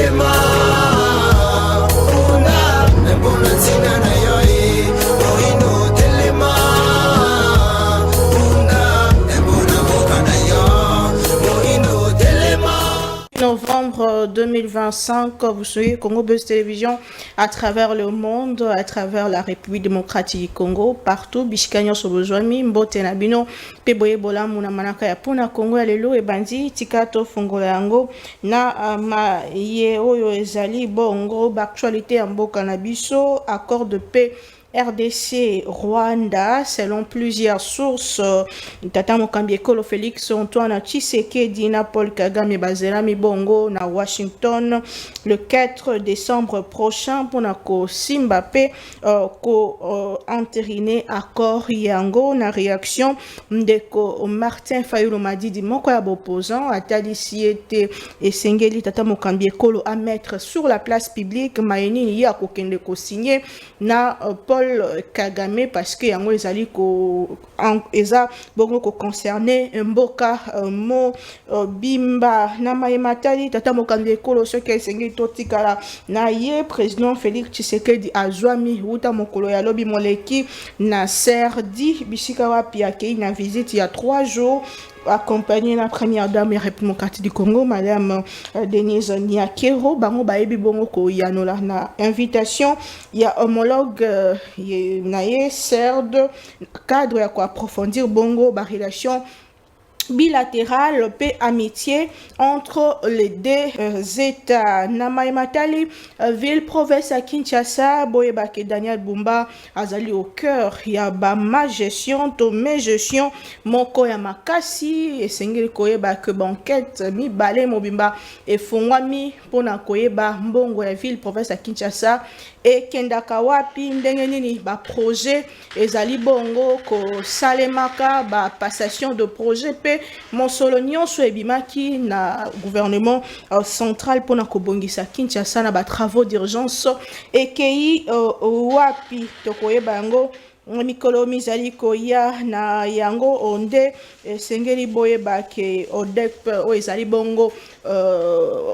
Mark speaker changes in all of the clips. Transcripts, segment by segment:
Speaker 1: telema una mbona tina na yoi oino telema una mbona boka na yo oino telema.
Speaker 2: Novembre 2025, vous suivez Congo Buzz Télévision à travers le monde, à travers la République démocratique du Congo, partout. Bishikanyo Sobozwami, Mbote Nabino, Peboye Bola Muna Manaka ya Puna Congo Alelo et Bandi, Tikato Fongola Yango, Na Ma Ye Oyo Ezali, Bongo, Actualité Ambo Canabiso, accord de paix. RDC, Rwanda, selon plusieurs sources, Tata Mokambiekolo Félix Antoine Tshisekedi na Paul Kagame Bazerami Bongo na Washington le 4 décembre prochain pour na ko Simbape ko entériné accord yango na réaction ndeko Martin Fayulu Madidi moko ya opposant atali siete esengeli Tata Mokambiekolo à mettre sur la place publique mayenini ya kokende ko signer na Paul Kagame parce que yango ezali ko eza bongo ko concerné mboka mo bimba na mayematali Tata Mokambiekolo ce que esengi totikala na ye président Félix Tshisekedi azwami uta mokolo ya lobi moleki na serdi bisika wapi akei na visite ya 3 jours accompagné la première dame ya République démocratique du Congo, Madame Denise Nyakero, bango baebi bongo ko yanola na invitation, il y a homologue naye CERD cadre ya ko approfondir bongo ba relation bilatérale, paix, amitié entre les deux États. Namae Matali, ville, province à Kinshasa, Boyebake Daniel Bumba, Azali au cœur, Yaba ma gestion, Tomé gestion, Moko Yamakasi, et Sengel Koyeba que banquette, mi balé mobimba, et Fongwami, Pona Koyeba, Mbongo, la ville, province à Kinshasa, et Kendakawapi, Ndengenini, ba projet, Ezali Bongo, ko Salemaka, ba passation de projet, paix, Monsolonion Ebimaki na gouvernement central pour na kobongisa Kinshasa na ba travaux d'urgence et kei wapi tokoye bango mikolo mizali koya na yango onde sengeli boye ba ke odep o ezali bongo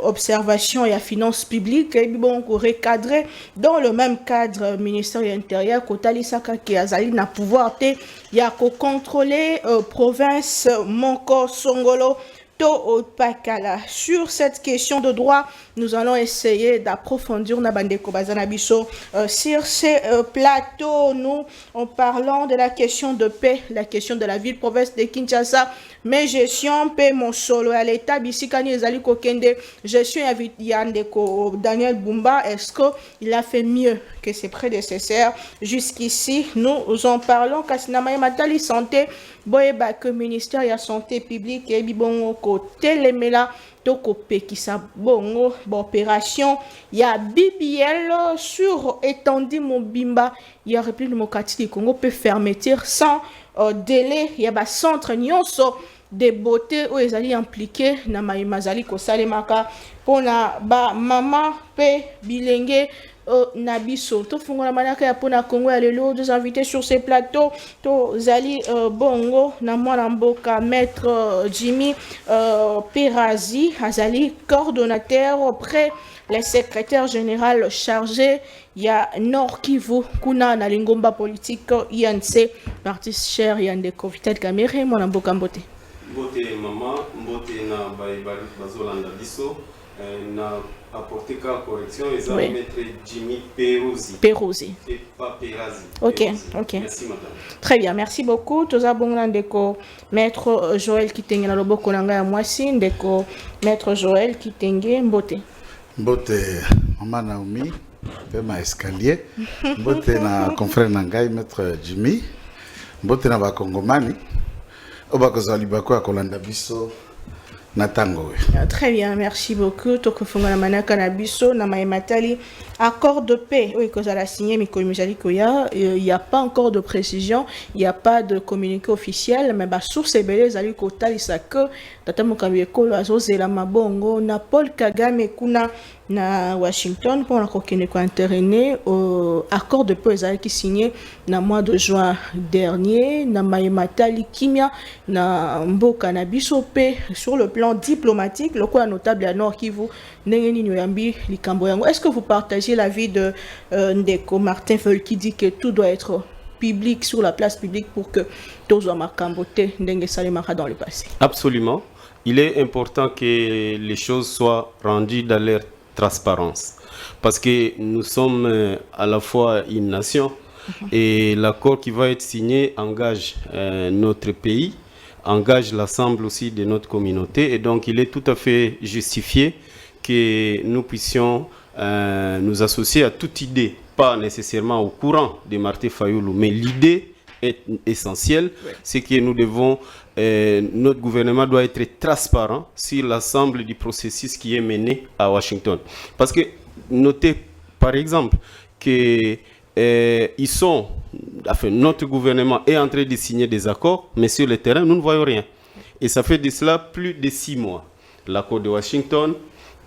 Speaker 2: observation et finance publique et bon recadrer dans le même cadre ministère de l'intérieur kotali saka ki azali na pouvoir te ya ko contrôler province moko songolo to pakala. Sur cette question de droit, nous allons essayer d'approfondir na bandeko bazana biso sur ces plateaux. Nous en parlant de la question de paix, la question de la ville province de Kinshasa, mais gestion paix mon solo à l'état bisikani ezali kokende gestion ya ndeko Daniel Bumba, est-ce que il a fait mieux que ses prédécesseurs jusqu'ici? Nous en parlons kasinama matali santé boyeba que ministère ya santé publique et bibongo ko telemela toko pekisa bongo opération ya BBL sur étendue mobimba ya République démocratique du Congo peut fermeture sans délai ya ba centre nyonso de beauté où ezali impliqué na maimazali ko salemaka pona ba mama pe bilenge Nabiso, tout fongola manaka ya pona Congo ya lelo, deux invités sur ces plateaux, to Zali Bongo, na mwana mboka maître Jimmy Perazi, Azali coordonnateur auprès les secrétaires général chargé ya Nord Kivu, kuna na lingomba politique INC, parti cher Yande Covitel Kamere, mwana mboka mbote.
Speaker 3: Mbote mama, mbote na baibali bazolanda biso. Na apporté qu'à correction et oui. Maître Jimmy Perosi. Et pas Perazi.
Speaker 2: Ok,
Speaker 3: Perosi.
Speaker 2: ok.
Speaker 3: Merci madame.
Speaker 2: Très bien, merci beaucoup. Toza bonga ndeko maître Joël Kitenge na loboko nanga ya mwasi ndeko maître Joël Kitenge mbote.
Speaker 4: Mbote mama Naomi, pema escalier. Mbote na confrère nangai maître Jimmy. Mbote na ba Kongomani. Obakozali bako ya kolanda biso.
Speaker 2: Très bien, merci beaucoup. Tokofonga na manaka na biso na maematali accord de paix. Oui, que ça l'a signé mais comme il y a pas encore de précision, il y a pas de communiqué officiel mais ba source ebele zali kotali ça que Tata Mokambiekolo azozela mabongo na Paul Kagame kuna na Washington pour la kokene ko interné au accord de paix qui signé na mois de juin dernier na Maïmatali Kimia na mboka na bisope sur le plan diplomatique le quoi notable à Nord Kivu ndengeni nyoyambi likambo yango. Est-ce que vous partagez l'avis de Ndeko Martin Fayulu qui dit que tout doit être public sur la place publique pour que tous makambote ndenge salemaka dans le passé?
Speaker 3: Absolument. Il est important que les choses soient rendues dans leur transparence. Parce que nous sommes à la fois une nation et l'accord qui va être signé engage notre pays, engage l'ensemble aussi de notre communauté. Et donc il est tout à fait justifié que nous puissions nous associer à toute idée, pas nécessairement au courant de Martin Fayulu, mais l'idée est essentielle, c'est que nous devons, notre gouvernement doit être transparent sur l'ensemble du processus qui est mené à Washington. Parce que notez par exemple que notre gouvernement est en train de signer des accords, mais sur le terrain, nous ne voyons rien. Et ça fait de cela plus de 6 mois. L'accord de Washington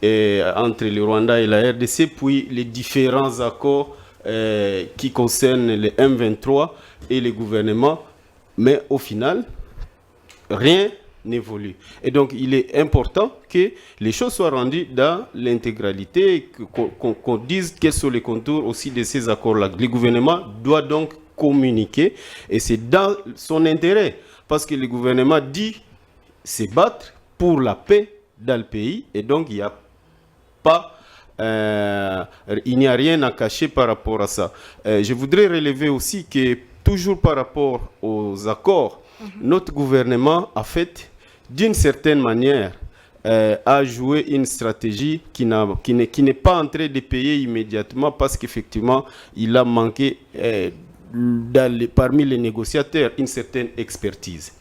Speaker 3: entre le Rwanda et la RDC, puis les différents accords qui concernent le M23 et le gouvernement, mais au final, rien n'évolue. Et donc, il est important que les choses soient rendues dans l'intégralité, qu'on dise quels sont les contours aussi de ces accords-là. Le gouvernement doit donc communiquer, et c'est dans son intérêt, parce que le gouvernement dit se battre pour la paix dans le pays, et donc il n'y a rien à cacher par rapport à ça. Je voudrais relever aussi que toujours par rapport aux accords, notre gouvernement a fait d'une certaine manière a joué une stratégie qui n'est pas en train de payer immédiatement parce qu'effectivement il a manqué parmi les négociateurs une certaine expertise.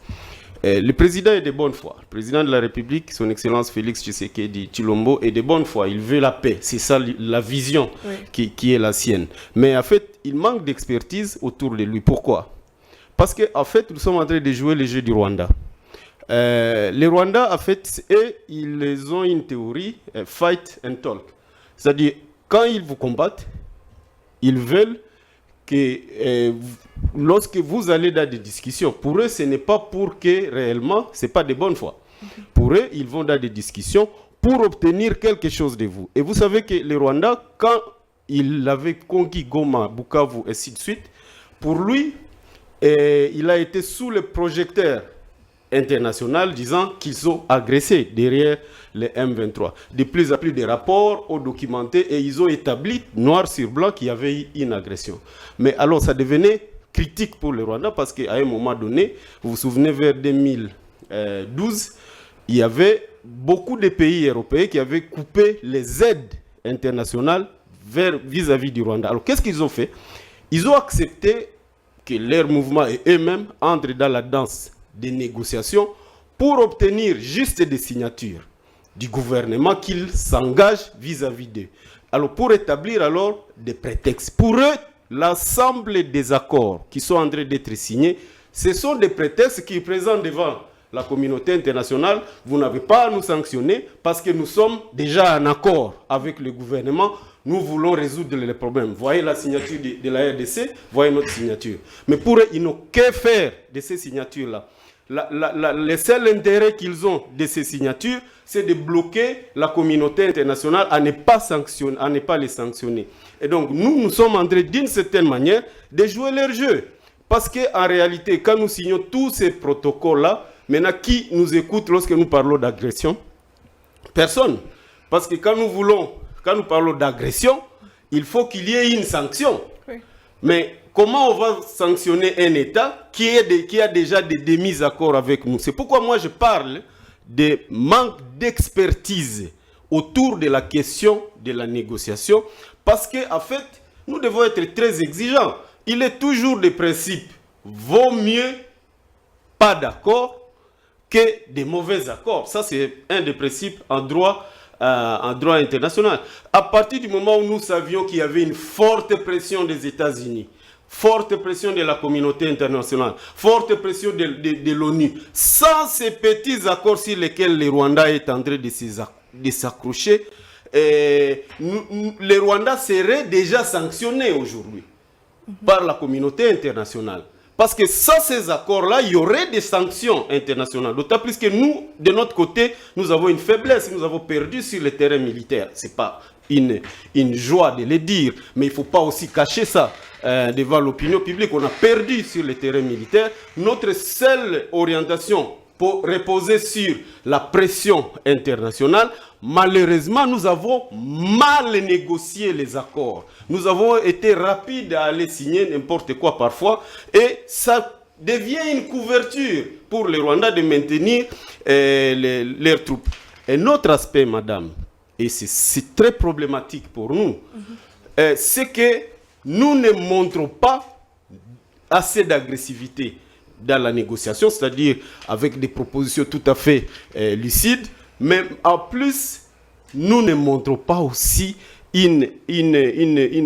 Speaker 3: Le président est de bonne foi. Le président de la République, son Excellence Félix Tshisekedi Tshilombo, est de bonne foi. Il veut la paix. C'est ça la vision qui est la sienne. Mais en fait, il manque d'expertise autour de lui. Pourquoi? Parce qu'en fait, nous sommes en train de jouer le jeu du Rwanda. Les Rwandais, en fait, ils ont une théorie, fight and talk. C'est-à-dire, quand ils vous combattent, ils veulent que lorsque vous allez dans des discussions, pour eux, ce n'est pas pour que réellement, ce n'est pas de bonne foi. Pour eux, ils vont dans des discussions pour obtenir quelque chose de vous. Et vous savez que les Rwandais, quand il avait conquis Goma, Bukavu, et ainsi de suite, pour lui, il a été sous le projecteur international disant qu'ils ont agressé derrière les M23. De plus en plus de rapports ont documenté et ils ont établi noir sur blanc qu'il y avait eu une agression. Mais alors ça devenait critique pour le Rwanda parce qu'à un moment donné, vous vous souvenez vers 2012, il y avait beaucoup de pays européens qui avaient coupé les aides internationales vis-à-vis du Rwanda. Alors qu'est-ce qu'ils ont fait? Ils ont accepté que leur mouvement et eux-mêmes entrent dans la danse des négociations pour obtenir juste des signatures du gouvernement qu'ils s'engagent vis-à-vis d'eux. Alors pour établir alors des prétextes. Pour eux, l'ensemble des accords qui sont en train d'être signés, ce sont des prétextes qui présentent devant la communauté internationale. Vous n'avez pas à nous sanctionner parce que nous sommes déjà en accord avec le gouvernement. Nous voulons résoudre les problèmes. Voyez la signature de la RDC, voyez notre signature. Mais pour eux, ils n'ont que faire de ces signatures-là. Le seul intérêt qu'ils ont de ces signatures, c'est de bloquer la communauté internationale à ne pas les sanctionner. Et donc, nous sommes en train, d'une certaine manière, de jouer leur jeu. Parce qu'en réalité, quand nous signons tous ces protocoles-là, maintenant, qui nous écoute lorsque nous parlons d'agression? Personne. Parce que quand nous parlons d'agression, il faut qu'il y ait une sanction. Oui. Mais comment on va sanctionner un État qui a déjà des demi-accords avec nous? C'est pourquoi moi je parle de manque d'expertise autour de la question de la négociation. Parce qu'en fait, nous devons être très exigeants. Il est toujours des principes. Vaut mieux pas d'accord que des mauvais accords. Ça, c'est un des principes en droit international. À partir du moment où nous savions qu'il y avait une forte pression des États-Unis, forte pression de la communauté internationale, forte pression de l'ONU, sans ces petits accords sur lesquels le Rwanda est en train de s'accrocher, les Rwandais seraient déjà sanctionnés aujourd'hui par la communauté internationale. Parce que sans ces accords-là, il y aurait des sanctions internationales. D'autant plus que nous, de notre côté, nous avons une faiblesse. Nous avons perdu sur le terrain militaire. Ce n'est pas une joie de le dire, mais il ne faut pas aussi cacher ça devant l'opinion publique. On a perdu sur le terrain militaire. Notre seule orientation pour reposer sur la pression internationale, malheureusement, nous avons mal négocié les accords. Nous avons été rapides à aller signer n'importe quoi parfois, et ça devient une couverture pour les Rwandais de maintenir leurs troupes. Un autre aspect, madame, et c'est très problématique pour nous, c'est que nous ne montrons pas assez d'agressivité dans la négociation, c'est-à-dire avec des propositions tout à fait lucides, mais en plus, nous ne montrons pas aussi une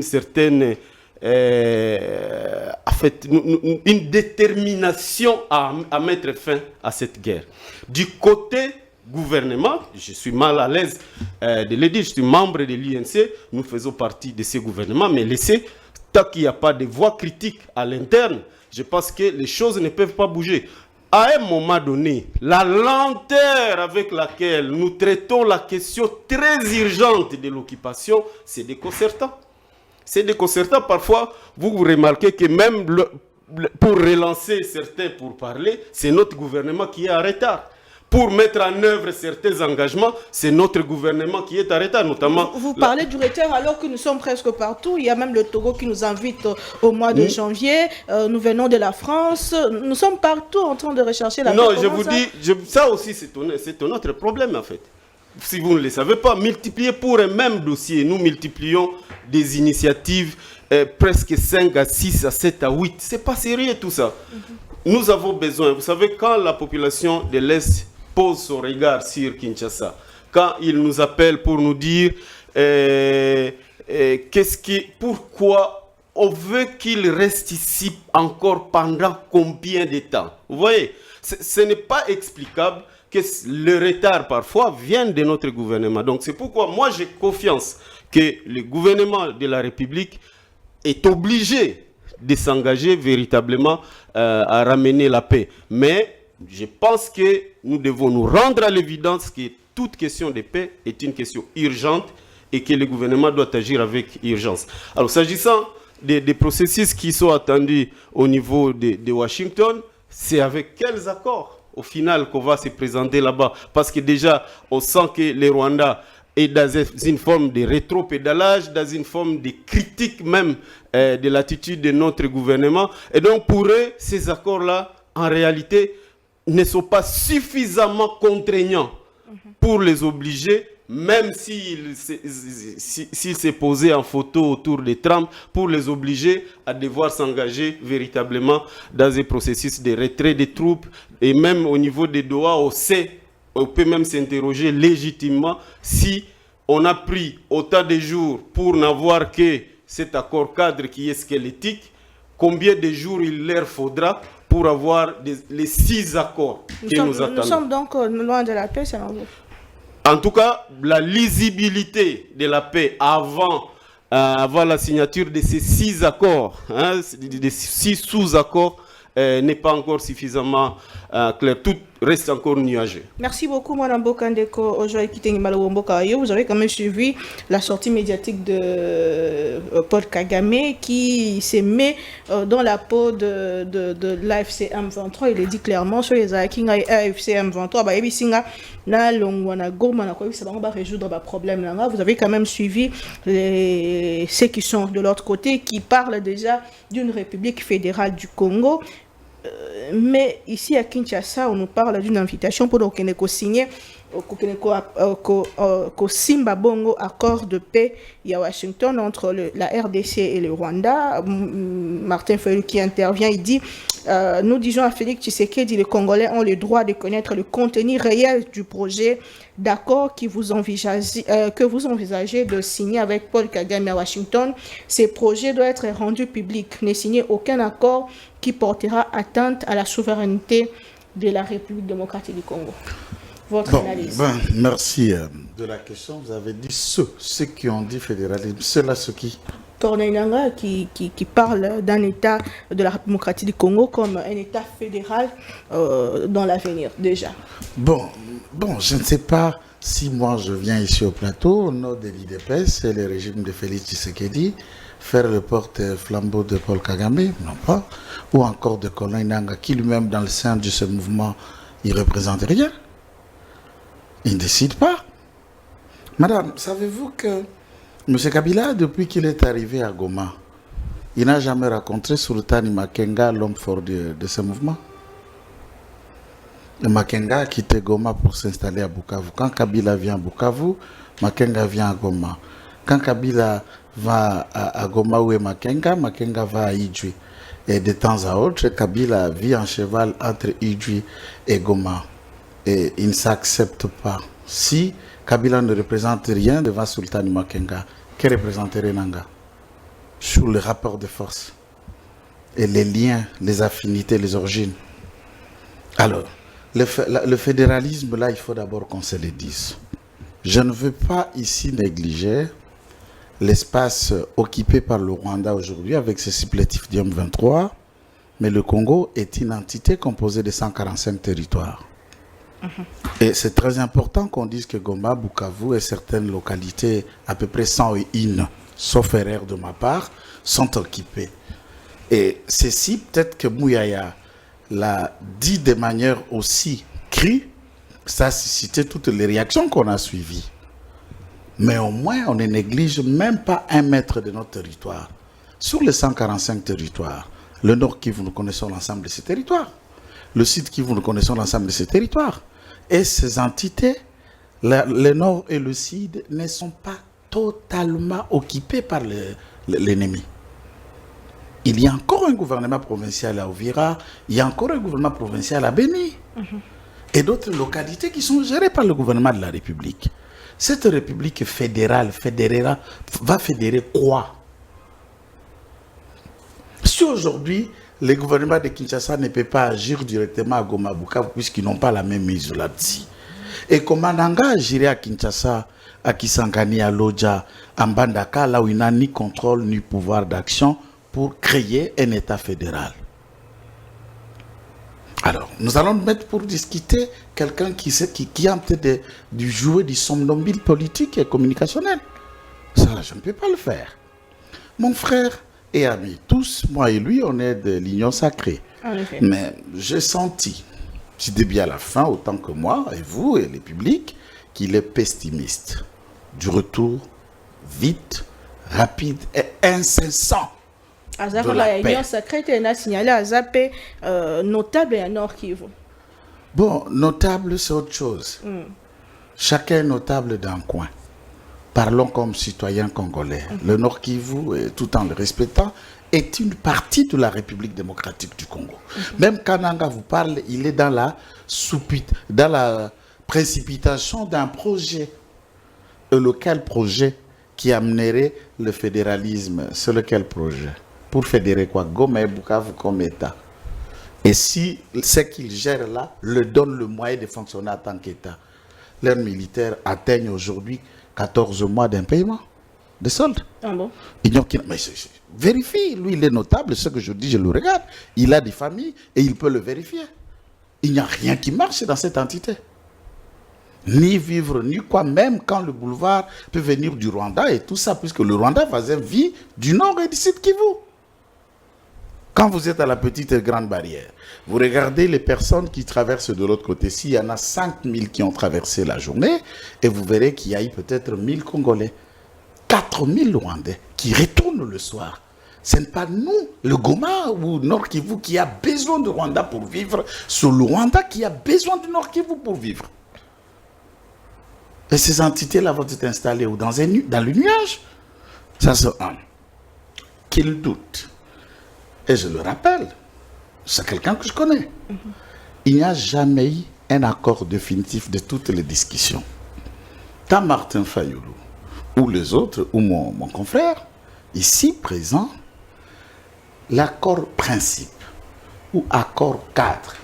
Speaker 3: certaine une détermination à mettre fin à cette guerre. Du côté gouvernement, je suis mal à l'aise de le dire, je suis membre de l'INC, nous faisons partie de ce gouvernement, mais laissez, tant qu'il n'y a pas de voix critiques à l'interne, je pense que les choses ne peuvent pas bouger. À un moment donné, la lenteur avec laquelle nous traitons la question très urgente de l'occupation, c'est déconcertant. C'est déconcertant. Parfois, vous remarquez que même pour relancer certains pour parler, c'est notre gouvernement qui est en retard. Pour mettre en œuvre certains engagements, c'est notre gouvernement qui est en retard, notamment...
Speaker 2: Vous parlez du retard alors que nous sommes presque partout. Il y a même le Togo qui nous invite au mois de janvier. Nous venons de la France. Nous sommes partout en train de rechercher la paix.
Speaker 3: Non, je vous dis, ça aussi c'est un autre problème en fait. Si vous ne le savez pas, multiplier pour un même dossier, nous multiplions des initiatives presque 5 à 6 à 7 à 8. C'est pas sérieux tout ça. Nous avons besoin, vous savez, quand la population de l'Est pose son regard sur Kinshasa, quand il nous appelle pour nous dire pourquoi on veut qu'il reste ici encore pendant combien de temps. Vous voyez, ce n'est pas explicable que le retard parfois vienne de notre gouvernement. Donc c'est pourquoi moi j'ai confiance que le gouvernement de la République est obligé de s'engager véritablement à ramener la paix. Mais je pense que nous devons nous rendre à l'évidence que toute question de paix est une question urgente et que le gouvernement doit agir avec urgence. Alors, s'agissant des processus qui sont attendus au niveau de Washington, c'est avec quels accords, au final, qu'on va se présenter là-bas? Parce que déjà, on sent que les Rwandais est dans une forme de rétro-pédalage, dans une forme de critique même de l'attitude de notre gouvernement. Et donc, pour eux, ces accords-là, en réalité, ne sont pas suffisamment contraignants pour les obliger, même s'ils s'est posé en photo autour des Trump, pour les obliger à devoir s'engager véritablement dans un processus de retrait des troupes. Et même au niveau des Doha, on peut même s'interroger légitimement si on a pris autant de jours pour n'avoir que cet accord cadre qui est squelettique, combien de jours il leur faudra pour avoir les 6 accords que nous attendons.
Speaker 2: Nous sommes donc loin de la paix, c'est normal.
Speaker 3: En tout cas, la lisibilité de la paix avant la signature de ces 6 accords, des 6 sous-accords, n'est pas encore suffisamment clair. Tout reste encore nuageux.
Speaker 2: Merci beaucoup, Mme Bokandeko. Vous avez quand même suivi la sortie médiatique de Paul Kagame qui se met dans la peau de l'AFC M23. Il est dit clairement sur les AFC M23. Vous avez quand même suivi ceux qui sont de l'autre côté, qui parlent déjà d'une République fédérale du Congo. Mais ici à Kinshasa, on nous parle d'une invitation pour nous signer au Simba Bongo accord de paix à Washington entre la RDC et le Rwanda. Martin Fayulu qui intervient, il dit nous disons à Félix Tshisekedi, les Congolais ont le droit de connaître le contenu réel du projet d'accord que vous envisagez de signer avec Paul Kagame à Washington. Ces projets doivent être rendus publics. Ne signez aucun accord qui portera atteinte à la souveraineté de la République démocratique du Congo. votre analyse.
Speaker 4: Merci de la question. Vous avez dit ceux qui ont dit fédéralisme, ceux-là, ceux qui...
Speaker 2: Corneille Nangaa qui parle d'un État de la République démocratique du Congo comme un État fédéral dans l'avenir, déjà.
Speaker 4: Bon, je ne sais pas si moi je viens ici au plateau, au nom de l'IDPS et le régime de Félix Tshisekedi, faire le porte-flambeau de Paul Kagame, non pas, ou encore de Corneille Nangaa, qui lui-même dans le sein de ce mouvement, il ne représente rien. Il ne décide pas. Madame, savez-vous que M. Kabila, depuis qu'il est arrivé à Goma, il n'a jamais rencontré Sultani Makenga, l'homme fort de ce mouvement. Et Makenga a quitté Goma pour s'installer à Bukavu. Quand Kabila vient à Bukavu, Makenga vient à Goma. Quand Kabila va à Goma où est Makenga, Makenga va à Idjwi. Et de temps à autre, Kabila vit en cheval entre Idjwi et Goma. Et il ne s'accepte pas. Si Kabila ne représente rien devant Sultani Makenga, que représenterait Nangaa sur le rapport de force et les liens, les affinités, les origines? Alors, le fédéralisme, là, il faut d'abord qu'on se le dise. Je ne veux pas ici négliger l'espace occupé par le Rwanda aujourd'hui avec ses supplétifs d'IOM 23, mais le Congo est une entité composée de 145 territoires. Et c'est très important qu'on dise que Goma, Bukavu et certaines localités, à peu près 101, sauf erreur de ma part, sont occupées. Et ceci, peut-être que Mouyaya l'a dit de manière aussi crue, ça a suscité toutes les réactions qu'on a suivies. Mais au moins, on ne néglige même pas 1 mètre de notre territoire. Sur les 145 territoires, le Nord Kivu, nous connaissons l'ensemble de ces territoires. Le Sud Kivu, nous connaissons l'ensemble de ces territoires. Et ces entités, le Nord et le Sud, ne sont pas totalement occupés par l'ennemi. Il y a encore un gouvernement provincial à Uvira, il y a encore un gouvernement provincial à Beni, et d'autres localités qui sont gérées par le gouvernement de la République. Cette République fédérale va fédérer quoi? Si aujourd'hui, le gouvernement de Kinshasa ne peut pas agir directement à Goma Bukavu puisqu'ils n'ont pas la même mise là-dessus. Et comment Nangaa agirait à Kinshasa, à Kisangani, à Lodja, à Mbandaka, là où il n'a ni contrôle ni pouvoir d'action pour créer un État fédéral? Alors, nous allons nous mettre pour discuter quelqu'un qui est en train de jouer du somnambule politique et communicationnel. Ça, je ne peux pas le faire. Mon frère et amis, tous, moi et lui, on est de l'union sacrée.
Speaker 2: En effet.
Speaker 4: Mais j'ai senti, du début à la fin, autant que moi, et vous, et les publics, qu'il est pessimiste. Du retour vite, rapide et incessant.
Speaker 2: L'union sacrée a signalé à Zapé notable et à Nord Kivu.
Speaker 4: Bon, notable, c'est autre chose. Chacun est notable d'un coin. Parlons comme citoyens congolais. Le Nord Kivu, tout en le respectant, est une partie de la République démocratique du Congo. Même quand Nangaa vous parle, il est dans la précipitation d'un projet. Et lequel projet qui amènerait le fédéralisme? C'est lequel projet? Pour fédérer quoi? Goma et Bukavu comme État. Et si ce qu'ils gèrent là leur donne le moyen de fonctionner en tant qu'État, leurs militaires atteignent aujourd'hui 14 mois d'impayement de soldes.
Speaker 2: Ah bon?
Speaker 4: Mais vérifie, lui il est notable, ce que je dis, je le regarde. Il a des familles et il peut le vérifier. Il n'y a rien qui marche dans cette entité. Ni vivre, ni quoi, même quand le boulevard peut venir du Rwanda et tout ça, puisque le Rwanda vit du nord et du sud Kivu. Quand vous êtes à la petite et grande barrière, vous regardez les personnes qui traversent de l'autre côté. S'il y en a 5000 qui ont traversé la journée, et vous verrez qu'il y a eu peut-être 1000 Congolais, 4000 Rwandais qui retournent le soir. Ce n'est pas nous, le Goma ou Nord Kivu, qui a besoin du Rwanda pour vivre, c'est le Rwanda qui a besoin du Nord Kivu pour vivre. Et ces entités-là vont être installées dans le nuage. Ça, c'est un. Qu'il doute. Et je le rappelle, c'est quelqu'un que je connais. Il n'y a jamais eu un accord définitif de toutes les discussions. Quand Martin Fayoulou, ou les autres, ou mon confrère, ici présent, l'accord principe, ou accord cadre,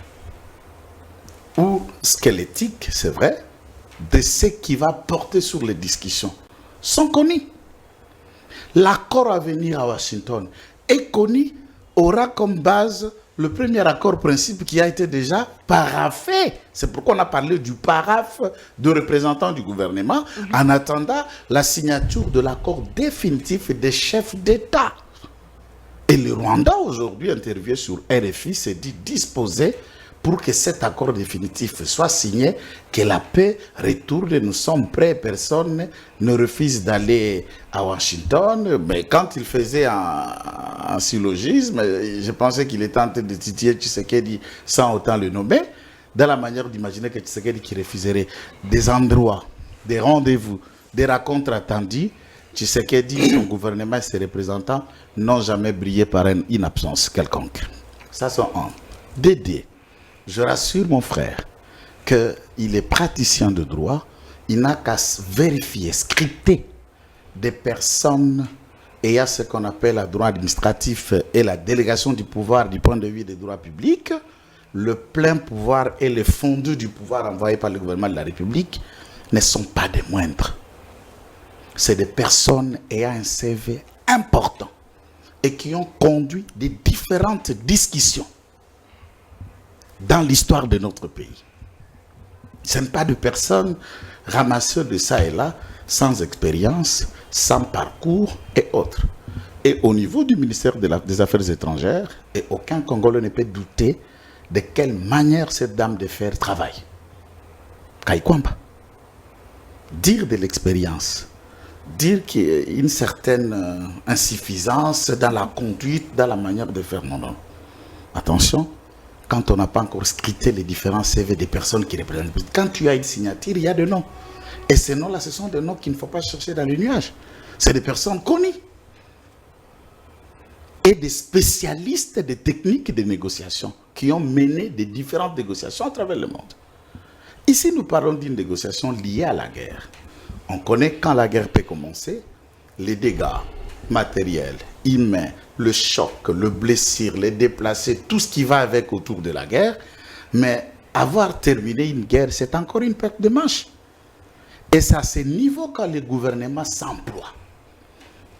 Speaker 4: ou squelettiques, c'est vrai, de ce qui va porter sur les discussions sont connus. L'accord à venir à Washington est connu, aura comme base le premier accord principe qui a été déjà paraphé. C'est pourquoi on a parlé du paraphe de représentants du gouvernement en attendant la signature de l'accord définitif des chefs d'État. Et le Rwanda, aujourd'hui, interviewé sur RFI, s'est dit disposé pour que cet accord définitif soit signé, que la paix retourne. Nous sommes prêts, personne ne refuse d'aller à Washington. Mais quand il faisait un syllogisme, je pensais qu'il était en train de titiller Tshisekedi sans autant le nommer, dans la manière d'imaginer que Tshisekedi qui refuserait des endroits, des rendez-vous, des rencontres attendues. Tshisekedi, son gouvernement et ses représentants n'ont jamais brillé par une absence quelconque. Ça, c'est un. Dédié. Je rassure mon frère qu'il est praticien de droit, il n'a qu'à vérifier, scripter des personnes ayant ce qu'on appelle le droit administratif et la délégation du pouvoir du point de vue des droits publics, le plein pouvoir et le fondu du pouvoir envoyé par le gouvernement de la République ne sont pas des moindres. C'est des personnes ayant un CV important et qui ont conduit des différentes discussions dans l'histoire de notre pays. Ce ne sont pas de personnes ramassées de ça et là, sans expérience, sans parcours et autres. Et au niveau du ministère des Affaires étrangères, et aucun Congolais ne peut douter de quelle manière cette dame de fer travaille. Kaikwamba. Dire de l'expérience, dire qu'il y a une certaine insuffisance dans la conduite, dans la manière de faire, non. Attention, quand on n'a pas encore scruté les différents CV des personnes qui représentent. Quand tu as une signature, il y a des noms. Et ces noms-là, ce sont des noms qu'il ne faut pas chercher dans les nuages. C'est des personnes connues. Et des spécialistes des techniques de négociation qui ont mené des différentes négociations à travers le monde. Ici, nous parlons d'une négociation liée à la guerre. On connaît quand la guerre peut commencer, les dégâts matériels, humains, le choc, le blessure, les déplacés, tout ce qui va avec autour de la guerre. Mais avoir terminé une guerre, c'est encore une perte de manche. Et c'est à ce niveau quand le gouvernement s'emploie.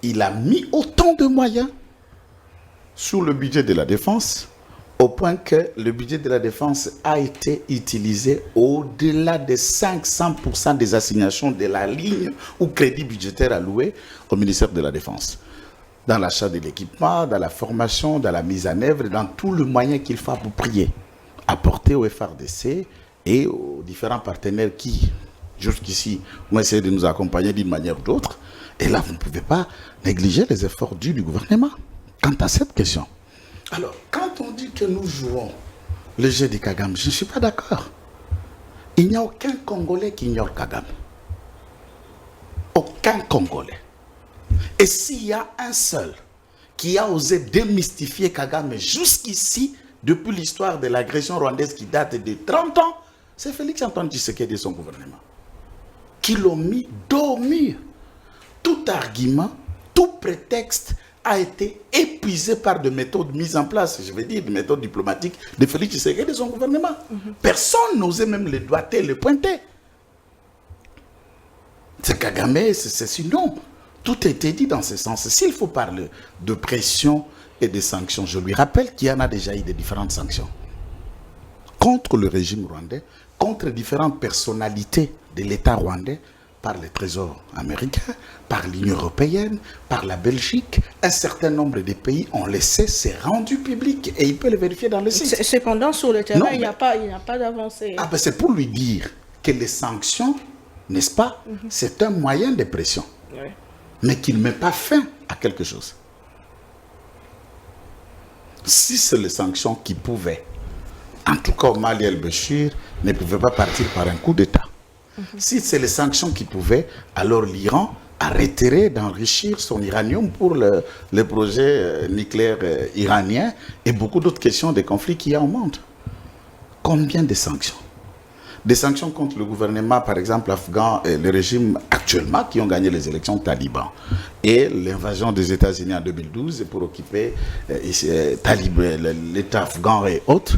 Speaker 4: Il a mis autant de moyens sur le budget de la défense, au point que le budget de la défense a été utilisé au-delà de 500% des assignations de la ligne ou crédit budgétaire alloué au ministère de la Défense. Dans l'achat de l'équipement, dans la formation, dans la mise en œuvre, dans tout le moyen qu'il faut approprier, apporter au FRDC et aux différents partenaires qui, jusqu'ici, ont essayé de nous accompagner d'une manière ou d'autre. Et là, vous ne pouvez pas négliger les efforts dus du gouvernement quant à cette question. Alors, quand on dit que nous jouons le jeu de Kagame, je ne suis pas d'accord. Il n'y a aucun Congolais qui ignore Kagame. Aucun Congolais. Et s'il y a un seul qui a osé démystifier Kagame jusqu'ici, depuis l'histoire de l'agression rwandaise qui date de 30 ans, c'est Félix Antoine Tshisekedi et son gouvernement. Qui l'ont mis dos au mur. Tout argument, tout prétexte a été épuisé par des méthodes mises en place, je veux dire des méthodes diplomatiques de Félix Tshisekedi et de son gouvernement. Personne n'osait même le doigter, le pointer. C'est Kagame, c'est sinon. Tout a été dit dans ce sens. S'il faut parler de pression et de sanctions, je lui rappelle qu'il y en a déjà eu de différentes sanctions contre le régime rwandais, contre différentes personnalités de l'État rwandais, par le Trésor américain, par l'Union européenne, par la Belgique. Un certain nombre de pays ont laissé, c'est rendu public et il peut le vérifier dans le site.
Speaker 2: Cependant, sur le terrain, il n'y a pas d'avancée.
Speaker 4: Ah ben c'est pour lui dire que les sanctions, n'est-ce pas, c'est un moyen de pression.
Speaker 2: Oui.
Speaker 4: Mais qu'il ne met pas fin à quelque chose. Si c'est les sanctions qui pouvaient, en tout cas Omar el-Béchir ne pouvait pas partir par un coup d'État. Si c'est les sanctions qui pouvaient, alors l'Iran a retiré d'enrichir son uranium pour le projet nucléaire iranien et beaucoup d'autres questions de conflits qu'il y a au monde. Combien de sanctions? Des sanctions contre le gouvernement, par exemple, afghan et le régime actuellement qui ont gagné les élections talibans. Et l'invasion des États-Unis en 2012 pour occuper l'État afghan et autres.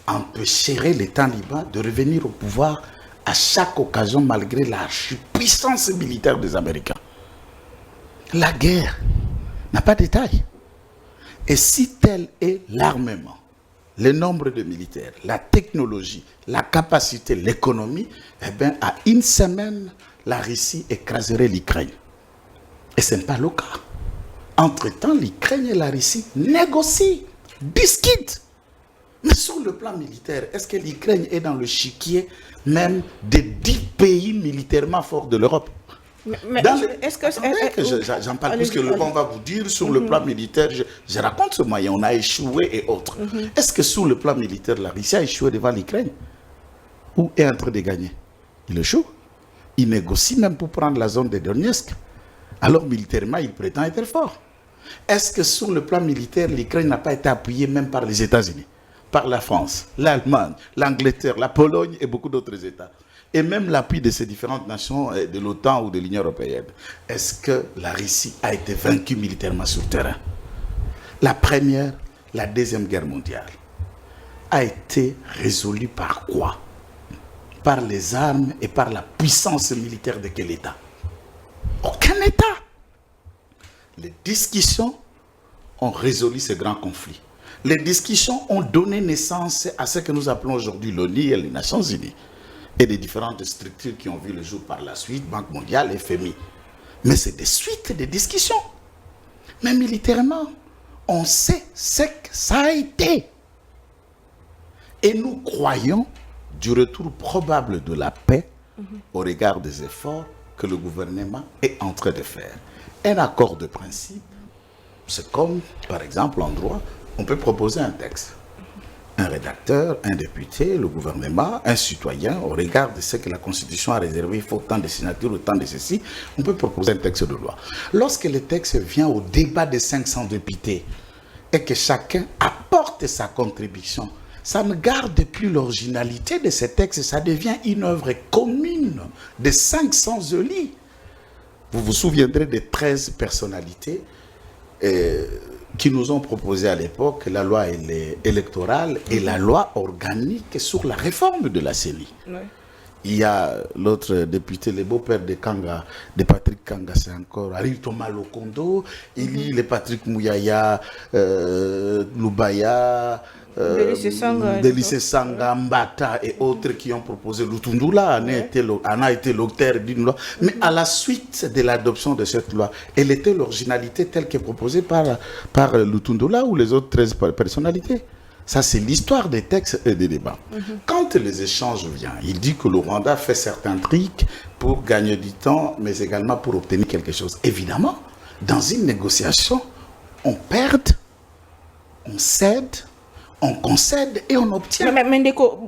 Speaker 4: empêcherait les talibans de revenir au pouvoir à chaque occasion malgré la puissance militaire des Américains. La guerre n'a pas de taille. Et si tel est l'armement, le nombre de militaires, la technologie, la capacité, l'économie, eh bien, à une semaine, la Russie écraserait l'Ukraine. Et ce n'est pas le cas. Entre-temps, l'Ukraine et la Russie négocient, discutent. Mais sur le plan militaire, est-ce que l'Ukraine est dans le chiquier même des 10 pays militairement forts de l'Europe?
Speaker 2: Est-ce que...
Speaker 4: J'en parle plus que le bon va vous dire, sur le plan militaire, je raconte ce moyen, on a échoué et autres. Est-ce que sur le plan militaire, la Russie a échoué devant l'Ukraine? Ou est en train de gagner? Il échoue. Il négocie même pour prendre la zone de Donetsk. Alors militairement, il prétend être fort. Est-ce que sur le plan militaire, l'Ukraine n'a pas été appuyée même par les États-Unis, par la France, l'Allemagne, l'Angleterre, la Pologne et beaucoup d'autres États? Et même l'appui de ces différentes nations de l'OTAN ou de l'Union européenne. Est-ce que la Russie a été vaincue militairement sur le terrain? La première, la deuxième guerre mondiale a été résolue par quoi? Par les armes et par la puissance militaire de quel État? Aucun État. Les discussions ont résolu ce grand conflit. Les discussions ont donné naissance à ce que nous appelons aujourd'hui l'ONU et les Nations Unies. Et des différentes structures qui ont vu le jour par la suite, Banque mondiale, FMI. Mais c'est des suites de discussions. Mais militairement, on sait ce que ça a été. Et nous croyons du retour probable de la paix au regard des efforts que le gouvernement est en train de faire. Un accord de principe, c'est comme, par exemple, en droit, on peut proposer un texte. Un rédacteur, un député, le gouvernement, un citoyen, au regard de ce que la Constitution a réservé, il faut autant de signatures, autant de ceci, on peut proposer un texte de loi. Lorsque le texte vient au débat des 500 députés et que chacun apporte sa contribution, ça ne garde plus l'originalité de ce texte, ça devient une œuvre commune de 500 élus. Vous vous souviendrez des 13 personnalités qui nous ont proposé à l'époque la loi électorale et la loi organique sur la réforme de la CENI. Ouais. Il y a l'autre député, le beau-père de Kanga, de Patrick Kanga, c'est encore Harry Thomas Lokondo, il y a le Patrick Mouyaya, Lubaya, Delice Sanga, Mbata et autres qui ont proposé Lutundula, en a été l'auteur d'une loi. Mais à la suite de l'adoption de cette loi, elle était l'originalité telle qu'est proposée par Lutundula ou les autres 13 personnalités. Ça, c'est l'histoire des textes et des débats. Quand les échanges viennent, il dit que le Rwanda fait certains trucs pour gagner du temps, mais également pour obtenir quelque chose. Évidemment, dans une négociation, on perd, on cède, on concède et on obtient.
Speaker 2: Mais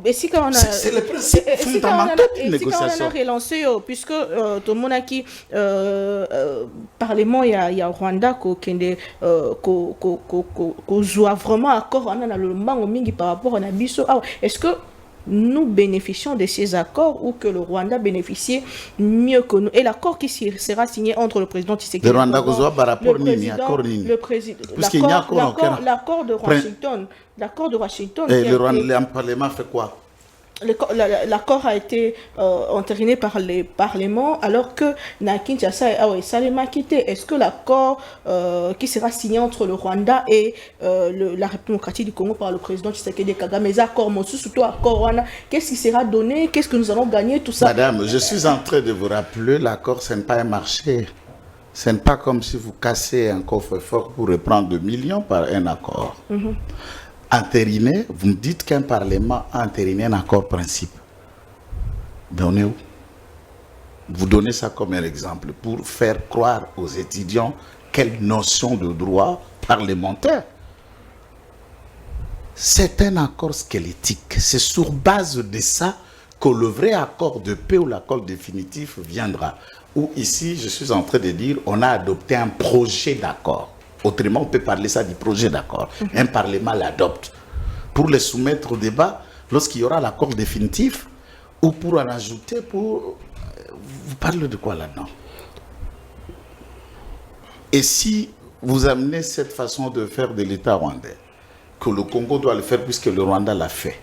Speaker 2: c'est
Speaker 4: le principe fondamental d'une négociation.
Speaker 2: On a relancé, puisque tout le monde a qui Parlement, il y a Rwanda qui joue vraiment accord on a le manque par rapport à Nabiso. Est-ce que nous bénéficions de ces accords ou que le Rwanda bénéficie mieux que nous? Et l'accord qui sera signé entre le président Tshisekedi,
Speaker 4: le Rwanda,
Speaker 2: l'accord de Washington, l'accord de Washington.
Speaker 4: Et le Parlement fait quoi?
Speaker 2: L'accord a été entériné par les parlements, alors que na Kinshasa et Salema quitté. Est-ce que l'accord qui sera signé entre le Rwanda et la République démocratique du Congo par le président Tshisekedi Kagame, les accords, surtout accord, qu'est-ce qui sera donné? Qu'est-ce que nous allons gagner? Tout ça.
Speaker 4: Madame, je suis en train de vous rappeler, l'accord, ce n'est pas un marché. Ce n'est pas comme si vous cassez un coffre-fort pour reprendre 2 millions par un accord. Entériner, vous me dites qu'un Parlement a entériné un accord principe. Donnez où? Vous donnez ça comme un exemple pour faire croire aux étudiants quelle notion de droit parlementaire. C'est un accord squelettique. C'est sur base de ça que le vrai accord de paix ou l'accord définitif viendra. Ou ici, je suis en train de dire, on a adopté un projet d'accord. Autrement, on peut parler ça du projet d'accord. Un Parlement l'adopte. Pour le soumettre au débat, lorsqu'il y aura l'accord définitif, ou pour en ajouter, pour... Vous parlez de quoi là-dedans? Et si vous amenez cette façon de faire de l'État rwandais, que le Congo doit le faire puisque le Rwanda l'a fait,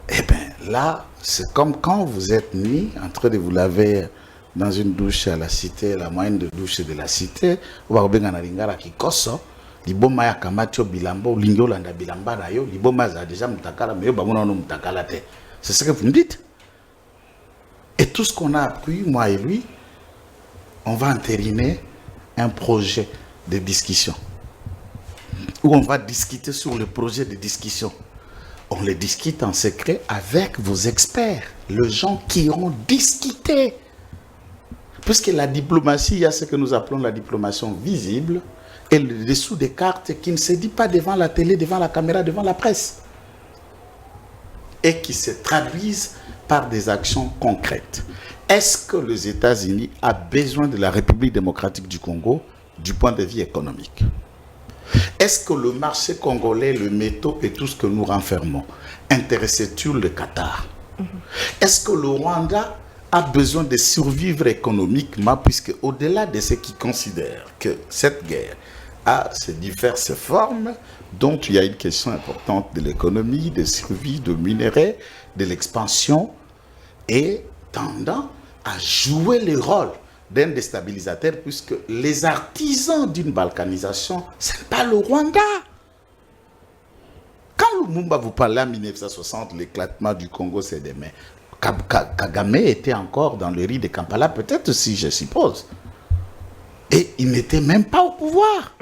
Speaker 4: Eh bien, là, c'est comme quand vous êtes mis en train de vous laver dans une douche à la cité, la moyenne de douche de la cité, ou va bien en lingala qui koso, liboma ya kamacho bilamba, lingyo landa bilamba na yo, liboma za déjà mutakala, mais yo bamona no mutakala te. C'est ce que vous me dites. Et tout ce qu'on a appris, moi et lui, on va entériner un projet de discussion. Où on va discuter sur le projet de discussion. On les discute en secret avec vos experts, les gens qui ont discuté. Puisque la diplomatie, il y a ce que nous appelons la diplomatie visible et le dessous des cartes qui ne se dit pas devant la télé, devant la caméra, devant la presse. Et qui se traduisent par des actions concrètes. Est-ce que les États-Unis ont besoin de la République démocratique du Congo du point de vue économique? Est-ce que le marché congolais, le métaux et tout ce que nous renfermons intéresse-t-il le Qatar? Est-ce que le Rwanda a besoin de survivre économiquement, puisque au-delà de ceux qui considèrent que cette guerre a ses diverses formes, dont il y a une question importante de l'économie, de survie, de minerais, de l'expansion, et tendant à jouer le rôle d'un déstabilisateur, puisque les artisans d'une balkanisation, ce n'est pas le Rwanda. Quand Lumumba vous parlait en 1960, l'éclatement du Congo, c'est demain. Kagame était encore dans le riz de Kampala, peut-être aussi, je suppose. Et il n'était même pas au pouvoir.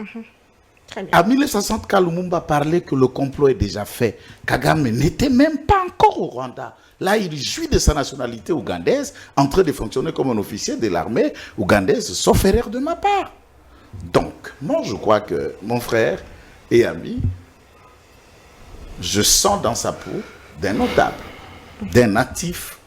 Speaker 2: Très bien.
Speaker 4: En 1960, quand Lumumba parlait que le complot est déjà fait, Kagame n'était même pas encore au Rwanda. Là, il jouit de sa nationalité ougandaise, en train de fonctionner comme un officier de l'armée ougandaise, sauf erreur de ma part. Donc, moi, je crois que mon frère et ami, je sens dans sa peau d'un notable, d'un natif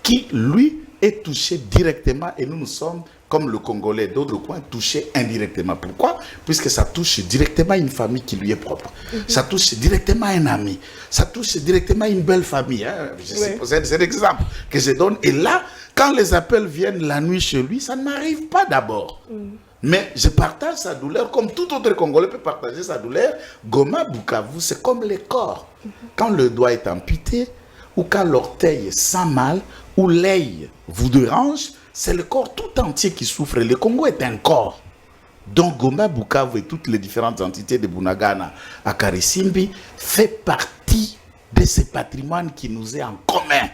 Speaker 4: qui, lui, est touché directement, et nous sommes, comme le Congolais d'autres coins, touchés indirectement. Pourquoi? Puisque ça touche directement une famille qui lui est propre. Ça touche directement un ami. Ça touche directement une belle famille. Hein. C'est l'exemple que je donne. Et là, quand les appels viennent la nuit chez lui, ça ne m'arrive pas d'abord. Mais je partage sa douleur comme tout autre Congolais peut partager sa douleur. Goma, Bukavu, c'est comme les corps. Quand le doigt est amputé, ou quand l'orteil sent mal, ou l'œil vous dérange, c'est le corps tout entier qui souffre. Le Congo est un corps. Donc Goma, Bukavu et toutes les différentes entités de Bunagana à Karisimbi fait partie de ce patrimoine qui nous est en commun.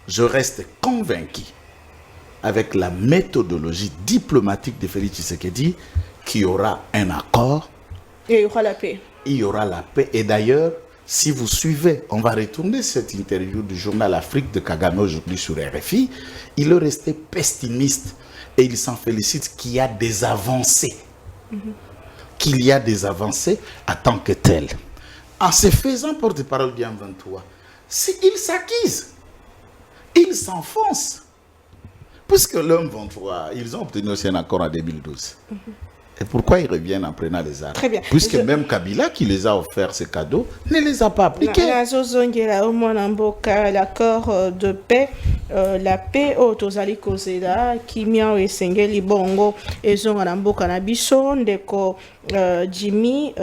Speaker 4: Je reste convaincu, avec la méthodologie diplomatique de Félix Tshisekedi, qu'il y aura un accord.
Speaker 2: Et il y aura la paix.
Speaker 4: Il y aura la paix. Et d'ailleurs, si vous suivez, on va retourner cette interview du journal Afrique de Kagame aujourd'hui sur RFI, il est resté pessimiste et il s'en félicite qu'il y a des avancées. Qu'il y a des avancées en tant que telles. En se faisant porte-parole du M23, s'ils s'acquisent, ils s'enfoncent. Puisque le M23, ils ont obtenu aussi un accord en 2012. Et pourquoi ils reviennent en prenant les armes?
Speaker 2: Très bien.
Speaker 4: Puisque même Kabila, qui les a offert ces cadeaux, ne les a pas appliqués.
Speaker 2: L'accord de paix, la paix au Tozali Kozela, Kimia et Sengeli Bongo, et Zonganamboka Nabiso, Ndeko Jimmy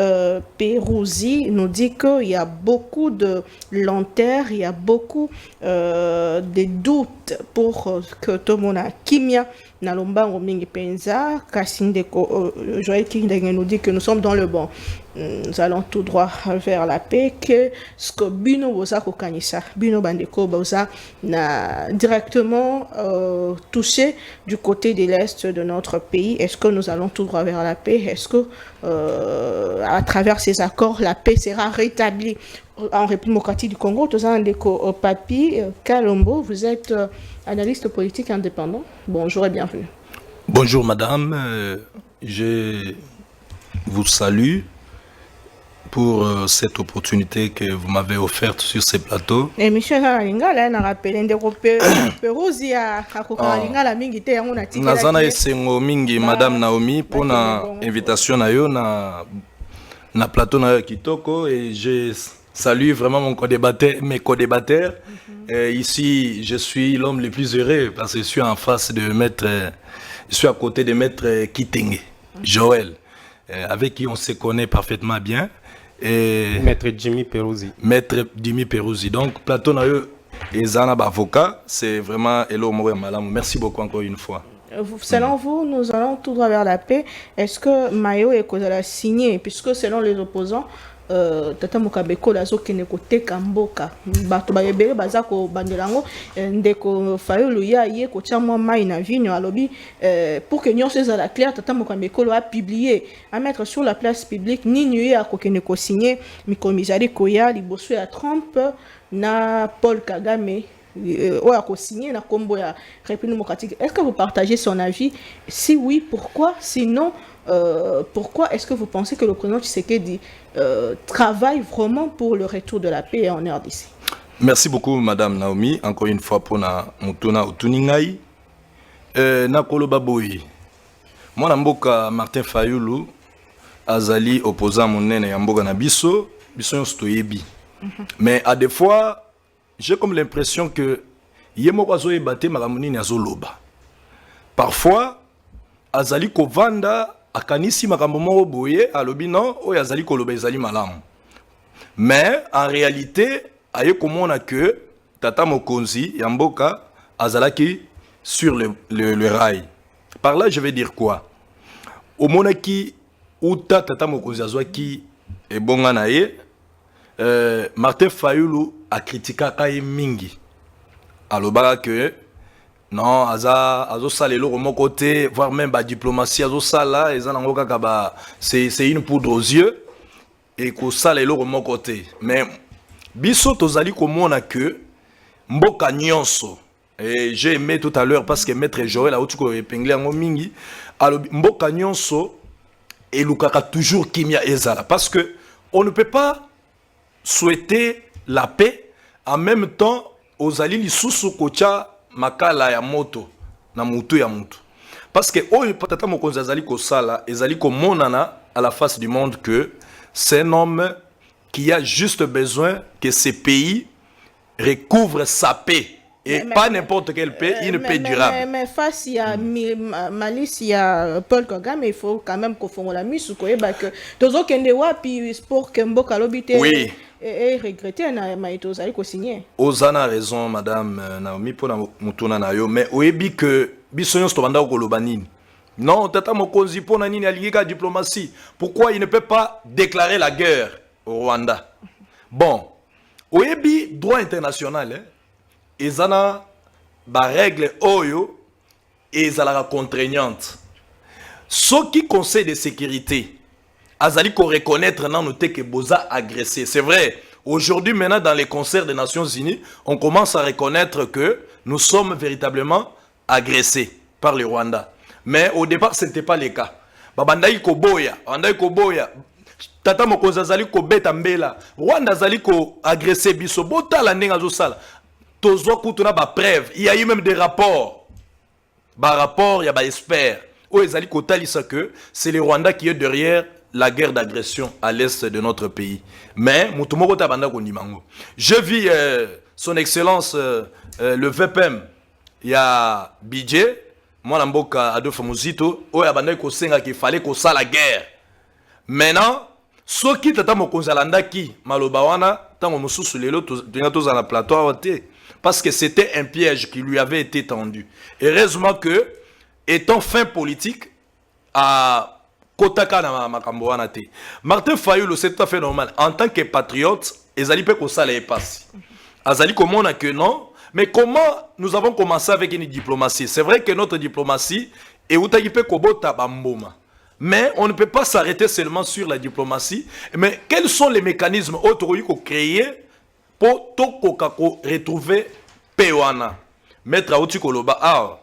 Speaker 2: Perouzi nous dit qu'il y a beaucoup de lenteur, il y a beaucoup de doutes pour que tout le monde a Kimia. Nalombango mingi penza Kasindeko Joël Kindenge nous dit que nous sommes dans le bon. Nous allons tout droit vers la paix, que ce que Bino Boza Kokanisa, Bino Bandeko Boza n'a directement touché du côté de l'Est de notre pays. Est-ce que nous allons tout droit vers la paix? Est-ce que à travers ces accords, la paix sera rétablie en République démocratique du Congo? Tozandeko Papi Kalombo, vous êtes analyste politique indépendant. Bonjour et bienvenue.
Speaker 5: Bonjour madame, je vous salue pour cette opportunité que vous m'avez offerte sur ce plateau.
Speaker 2: Émission Lingala na rappelé ndeko Perouzi a koka Lingala mingi te yango na tika.
Speaker 5: Nazana esengo mingi madame Naomi pour na invitation na yo na plateau na yo kitoko, et je salue vraiment mes co-débatteurs. Ici, je suis l'homme le plus heureux parce que je suis en face de maître, je suis à côté de maître Kitenge, Joël, avec qui on se connaît parfaitement bien. et
Speaker 3: Maître Jimmy Peruzzi.
Speaker 5: Maître Jimmy Peruzzi. Donc, plateau na yo et Zana avocat, c'est vraiment Hello Moué Malam. Merci beaucoup encore une fois.
Speaker 2: Selon vous, nous allons tout droit vers la paix. Est-ce que Mayo et Kozala signé, puisque selon les opposants, Tata Mokabeko lazo kene kote kamboka bato ba yebele bazako bandelango ndeko Fayulu ya ye ko tsamwa mai na vigno alobi pour que nyonso ezala clair Tata Mokabeko a publié à mettre sur la place publique ni nuit à ko kene ko signer mikomisari koya liboso ya Trump na Paul Kagame ou à co-signer la combo ya République démocratique. Est-ce que vous partagez son avis? Si oui, pourquoi? Sinon, pourquoi est-ce que vous pensez que le président Tshisekedi travaille vraiment pour le retour de la paix en RDC?
Speaker 5: Merci beaucoup, Madame Naomi. Encore une fois, pour na mutuna utuningai. Na koloba boyi. Moi, mboka Martin Fayulu, azali opposant monene ya mboka na biso, biso yon stoyebi. Mais à des fois, j'ai comme l'impression que yemo azo ebate makamuni azo loba. Parfois, azali ko vanda akanisi makambo moko boye alobi non o azali ko loba ezali malamu. Mais en réalité, aye komona que tata mokonzi ya mboka azalaki sur le rail. Par là, je vais dire quoi? Au monaki uta tata mokonzi azwaki ebonga na ye Martin Fayulu a critiqué Kaye Mingi. Alobara que non, azo sale le mon côté, voire même la diplomatie azo sala, c'est une poudre aux yeux et que sale le mon côté. Mais biso tozali komona que mboka nyonso et j'ai aimé tout à l'heure parce que maître Joël a outuko épinglé en Mingi, alors mboka nyonso et lukaka toujours kimia ezala parce que on ne peut pas souhaiter la paix en même temps aux alliés sous kocha makala ya moto na mutu ya mutu parce que oyo patata mokonzi azali ko sala ezali ko monana à la face du monde que c'est un homme qui a juste besoin que ces pays recouvrent sa paix et pas n'importe quelle paix, une paix durable.
Speaker 2: Mais face à malice, il y a Paul Kagame, il faut quand même qu'on fasse la mise que tozo kende wapi pour que mboka lobite et regretter na maito zali ko signer.
Speaker 5: Ozana a raison madame Naomi pour mutuna na yo mais oyebi que bisonyo sto banda ko lobanini. Non, tata mokonzi pona nini alingika diplomatie. Pourquoi il ne peut pas déclarer la guerre au Rwanda? Bon, oyebi droit international hein. Ezana ba règle oyo ezala contraignante. Ce qui conseil de sécurité azali ko reconnaître nan noté que boza agressé. C'est vrai. Aujourd'hui maintenant dans les concerts des Nations Unies, on commence à reconnaître que nous sommes véritablement agressés par le Rwanda. Mais au départ ce n'était pas le cas. Babandai ko boya, tata mokonzi azali ko beta mbela. Rwanda azali ko agressé biso bota la ndenga zo sala. Tozo kutuna ba preuve, il y a eu même des rapports. Ba rapport, il y a ba expert. O ezali ko talisa que c'est le Rwanda qui est derrière la guerre d'agression à l'est de notre pays. Mais mutumoko tabanda ko nimango. Je vis son excellence le VPM. Il y a Bidje, moi mboka Adolphe Muzito, o ya banda ko senga qu'il fallait ko sa la guerre. Maintenant, soki tata mokonzi alandaki maloba wana tango mususu lelo toza na plateau awote. Parce que c'était un piège qui lui avait été tendu. Heureusement que, étant fin politique, à Kotaka na makambo wana te. Martin Fayulu, c'est tout à fait normal. En tant que patriote, ezali pe ko sala e passe. Azali komona que non. Mais comment nous avons commencé avec une diplomatie? C'est vrai que notre diplomatie est utaki pe kobota bamboma. Mais on ne peut pas s'arrêter seulement sur la diplomatie. Mais quels sont les mécanismes autoroïques créés pour retrouver Pewana? Maître Aouti Koloba,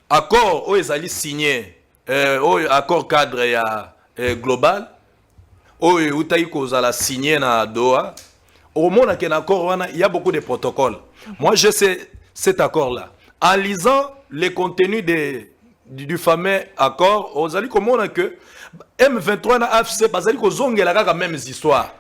Speaker 5: accord où ils signé, accord cadre global, où ils ont signé na Doha. Au monde il y a beaucoup de protocoles. Moi, je sais cet accord-là. En lisant les contenus du fameux accord, aux alliés comme on que M23 na AFC, bazali ko zongela kaka même histoire.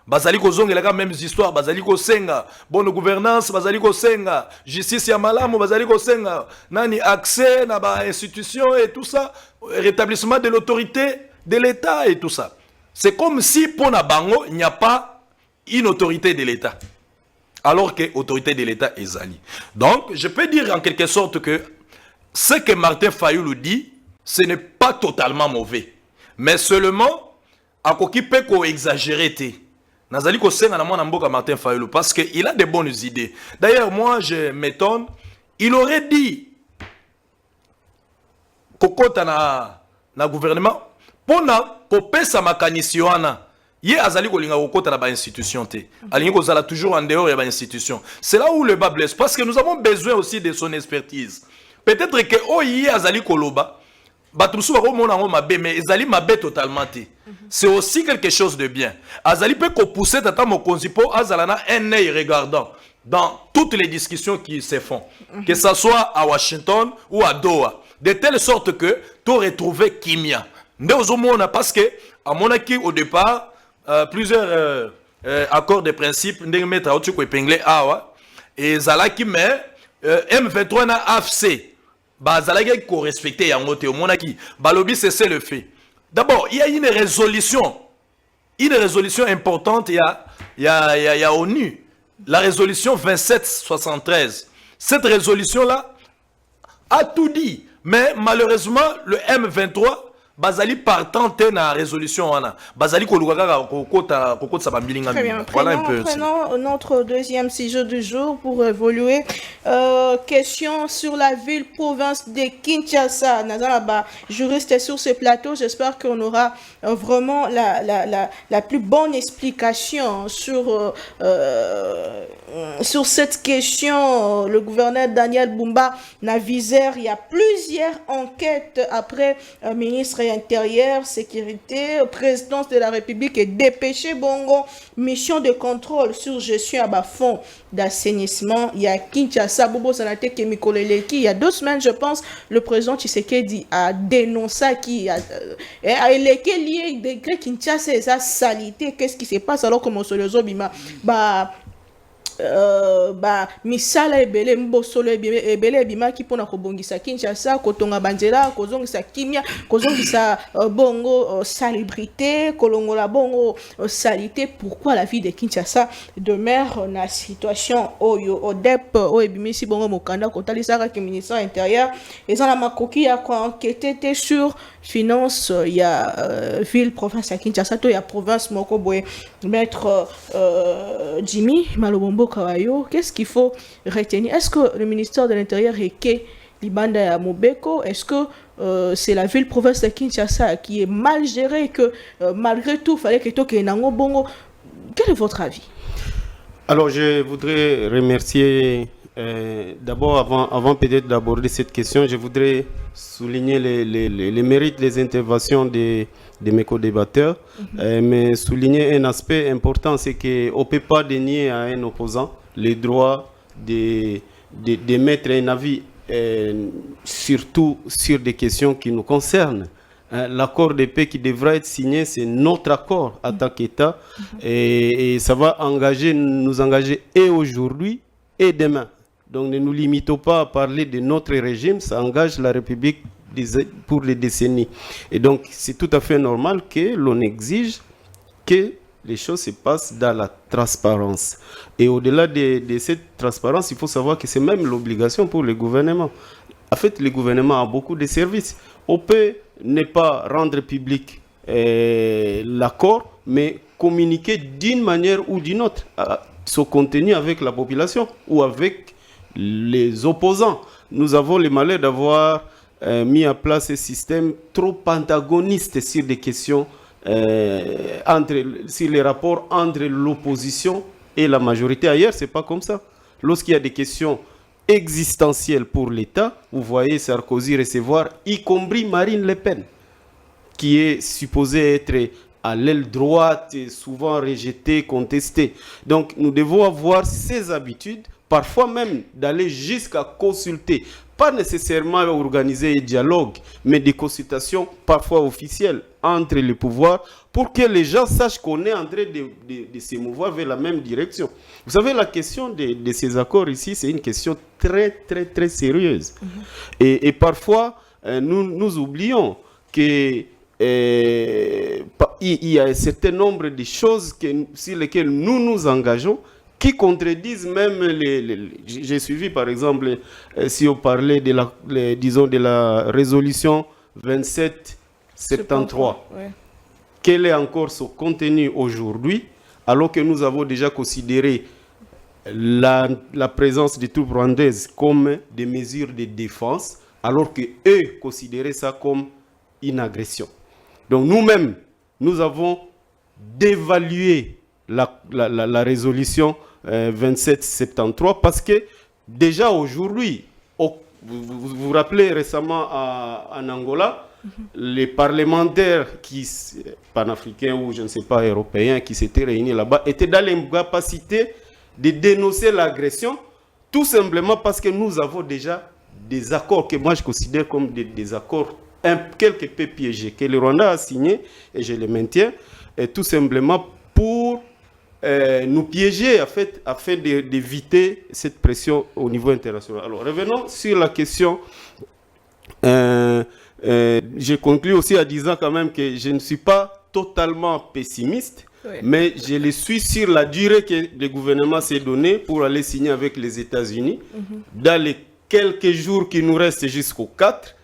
Speaker 5: Bazali ko zongela kaka même histoire, bazali ko senga bonne gouvernance, bazali ko senga justice ya malamu, bazali ko senga nani accès na ba institution et tout ça, rétablissement de l'autorité de l'État et tout ça. C'est comme si pour Nabango, il n'y a pas une autorité de l'État. Alors que l'autorité de l'État est Zali. Donc, je peux dire en quelque sorte que ce que Martin Fayoulou dit, ce n'est pas totalement mauvais. Mais seulement, à quoi qui peut exagérer. Nazali ko senga na mwana mboka Martin Fayoulou parce qu'il a de bonnes idées. D'ailleurs, moi, je m'étonne, il aurait dit kokota na gouvernement pona kopesa makanisi wana ye azali kolinga kokota na ba institution te alingi kozala toujours en dehors ya ba institution. C'est là où le bas blesse parce que nous avons besoin aussi de son expertise. Peut-être que ye azali koloba batumusu bako mona ngo mabe mais ezali mabe totalement te. C'est aussi quelque chose de bien. Azali peut ko pousser tata mokonzi po azala na un œil regardant dans toutes les discussions qui se font, que ça soit à Washington ou à Doha, de telle sorte que tu retrouves Kimia. Parce que, à mon avis, au départ, plusieurs accords de principe, et Zalaki, mais M23 na AFC, Zalaki ko respecté Yangote, au Monaki, Balobi, c'est le fait. D'abord, il y a une résolution importante, il y a ONU. La résolution 2773. Cette résolution-là a tout dit. Mais malheureusement, le M23, Bazali partant na résolution. Bazali
Speaker 2: Très bien. Prenons notre deuxième sujet du jour pour évoluer. Question sur la ville-province de Kinshasa. Nazalaba, juriste sur ce plateau. J'espère qu'on aura vraiment la plus bonne explication sur cette question. Le gouverneur Daniel Bumba Navizer, il y a plusieurs enquêtes après ministre intérieur, sécurité, présidence de la République et dépêché Bongo, mission de contrôle sur gestion à bas fonds d'assainissement. Il y a Kinshasa, Bobo Sanate Kemikoleleki. Il y a 2 semaines, je pense, le président Tshisekedi a dénoncé qui a lié de Kinshasa et sa salité. Qu'est-ce qui se passe alors que Monsolozo Bima misala ebele mbosolo ebele ebima ki pona kobongisa Kinshasa kotonga banzela kozongisa kimia kozongisa bongo salubrité kolongola bongo salité. Pourquoi la ville de Kinshasa demeure na situation oyo odep o ebimisi bongo mokanda kotalisaka ki ministère intérieur et dans la makoki ya ko enquêter sur finance il y a ville province à Kinshasa to ya province moko boye maître Jimmy Malobombo Kawayo. Qu'est-ce qu'il faut retenir? Est-ce que le ministère de l'Intérieur est Libanda ya Mobeko? Est-ce que c'est la ville province de Kinshasa qui est mal gérée, que malgré tout fallait que to kenango bongo? Quel est votre avis?
Speaker 3: Alors je voudrais remercier d'abord avant peut-être d'aborder cette question, je voudrais souligner les mérites des interventions de mes co-débatteurs, mais souligner un aspect important, c'est qu'on ne peut pas dénier à un opposant le droit de mettre un avis, surtout sur des questions qui nous concernent. L'accord de paix qui devra être signé, c'est notre accord en tant qu'État, et ça va nous engager et aujourd'hui et demain. Donc ne nous limitons pas à parler de notre régime, ça engage la République pour les décennies. Et donc c'est tout à fait normal que l'on exige que les choses se passent dans la transparence. Et au-delà de cette transparence, il faut savoir que c'est même l'obligation pour le gouvernement. En fait, le gouvernement a beaucoup de services. On peut ne pas rendre public l'accord, mais communiquer d'une manière ou d'une autre son contenu avec la population ou avec les opposants. Nous avons le malheur d'avoir mis en place un système trop antagoniste sur des questions, sur les rapports entre l'opposition et la majorité. Ailleurs, ce n'est pas comme ça. Lorsqu'il y a des questions existentielles pour l'État, vous voyez Sarkozy recevoir, y compris Marine Le Pen, qui est supposée être à l'aile droite et souvent rejetée, contestée. Donc nous devons avoir ces habitudes, parfois même d'aller jusqu'à consulter, pas nécessairement organiser un dialogue, mais des consultations parfois officielles entre les pouvoirs pour que les gens sachent qu'on est en train de se mouvoir vers la même direction. Vous savez, la question de ces accords ici, c'est une question très, très, très sérieuse. Et parfois, nous oublions que il y a un certain nombre de choses sur lesquelles nous nous engageons qui contredisent même j'ai suivi par exemple, si on parlait de la résolution 2773.
Speaker 2: Ouais.
Speaker 3: Quel est encore son contenu aujourd'hui, alors que nous avons déjà considéré la présence des troupes rwandaises comme des mesures de défense, alors qu'eux considéraient ça comme une agression. Donc nous-mêmes, nous avons dévalué la résolution 2773 parce que déjà aujourd'hui, vous vous rappelez récemment en Angola, les parlementaires panafricains ou je ne sais pas européens qui s'étaient réunis là-bas étaient dans l'incapacité de dénoncer l'agression tout simplement parce que nous avons déjà des accords que moi je considère comme des accords quelque peu piégés que le Rwanda a signés et je les maintiens et tout simplement pour nous piéger afin d'éviter cette pression au niveau international. Alors revenons sur la question. Je conclue aussi en disant quand même que je ne suis pas totalement pessimiste, oui, mais je le suis sur la durée que le gouvernement s'est donné pour aller signer avec les États-Unis dans les quelques jours qui nous restent jusqu'au 4.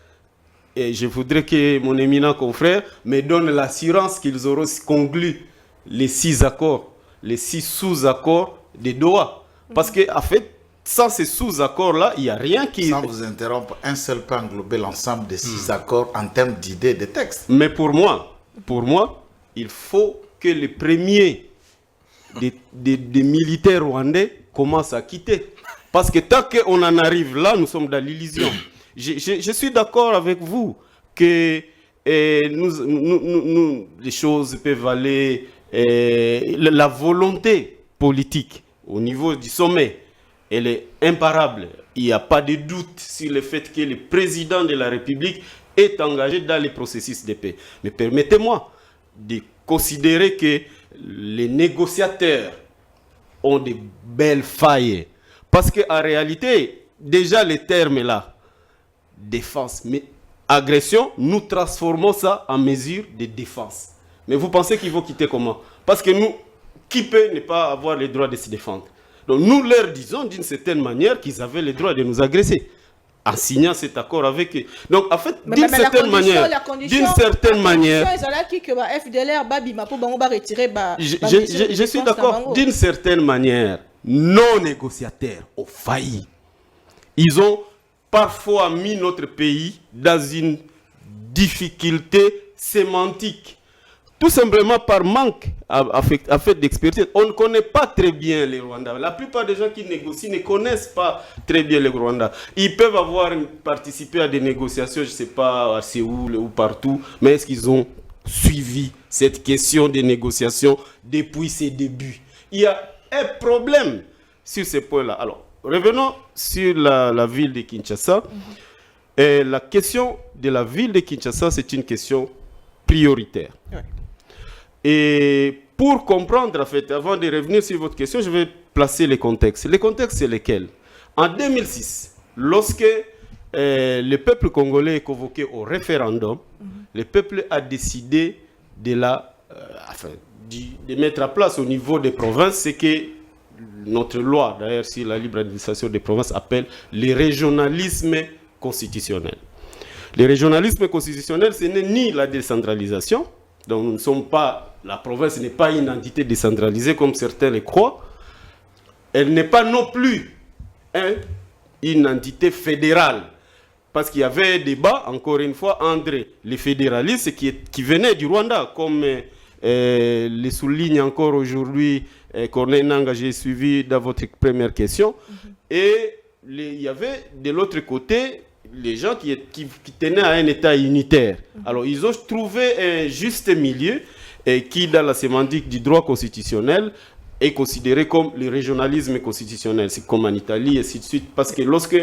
Speaker 3: Et je voudrais que mon éminent confrère me donne l'assurance qu'ils auront conclu les 6 accords, les 6 sous-accords de Doha. Parce que, en fait, sans ces sous-accords-là, il n'y a rien qui...
Speaker 4: Sans vous interrompre, un seul peut englober l'ensemble des 6 accords en termes d'idées, de textes.
Speaker 3: Mais pour moi, il faut que les premiers des militaires rwandais commencent à quitter. Parce que tant qu'on en arrive là, nous sommes dans l'illusion. Je suis d'accord avec vous que les choses peuvent aller... la volonté politique au niveau du sommet, elle est imparable. Il n'y a pas de doute sur le fait que le président de la République est engagé dans les processus de paix. Mais permettez-moi de considérer que les négociateurs ont de belles failles. Parce qu'en réalité, déjà les termes là, défense, mais agression, nous transformons ça en mesure de défense. Mais vous pensez qu'ils vont quitter comment? Parce que nous, qui peut ne pas avoir le droit de se défendre? Donc nous leur disons d'une certaine manière qu'ils avaient le droit de nous agresser en signant cet accord avec eux. Donc en fait, d'une certaine manière, je suis d'accord, d'une certaine manière, nos négociateurs ont failli. Ils ont parfois mis notre pays dans une difficulté sémantique. Tout simplement par manque d'expertise. On ne connaît pas très bien les Rwandais. La plupart des gens qui négocient ne connaissent pas très bien les Rwandais. Ils peuvent avoir participé à des négociations, je ne sais pas, à Séoul ou partout, mais est-ce qu'ils ont suivi cette question des négociations depuis ses débuts? Il y a un problème sur ces points-là. Alors, revenons sur la ville de Kinshasa. Et la question de la ville de Kinshasa, c'est une question prioritaire. Ouais. Et pour comprendre, en fait, avant de revenir sur votre question, je vais placer les contextes. Les contextes, c'est lesquels? En 2006, lorsque le peuple congolais est convoqué au référendum, le peuple a décidé de mettre en place au niveau des provinces ce que notre loi, d'ailleurs, sur la libre administration des provinces, appelle le régionalisme constitutionnel. Le régionalisme constitutionnel, ce n'est ni la décentralisation, donc nous ne sommes pas, la province n'est pas une entité décentralisée comme certains le croient. Elle n'est pas non plus une entité fédérale. Parce qu'il y avait un débat, encore une fois, entre les fédéralistes qui venaient du Rwanda, comme le souligne encore aujourd'hui Corneille Nangaa, j'ai suivi dans votre première question. Et il y avait de l'autre côté les gens qui tenaient à un État unitaire. Alors, ils ont trouvé un juste milieu qui, dans la sémantique du droit constitutionnel, est considéré comme le régionalisme constitutionnel. C'est comme en Italie, et ainsi de suite. Parce que lorsque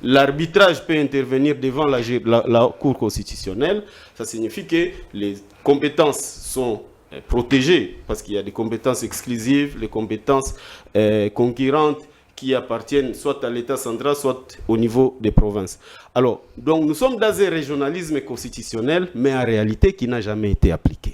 Speaker 3: l'arbitrage peut intervenir devant la Cour constitutionnelle, ça signifie que les compétences sont protégées, parce qu'il y a des compétences exclusives, les compétences concurrentes, qui appartiennent soit à l'État central, soit au niveau des provinces. Alors, donc nous sommes dans un régionalisme constitutionnel, mais en réalité qui n'a jamais été appliqué.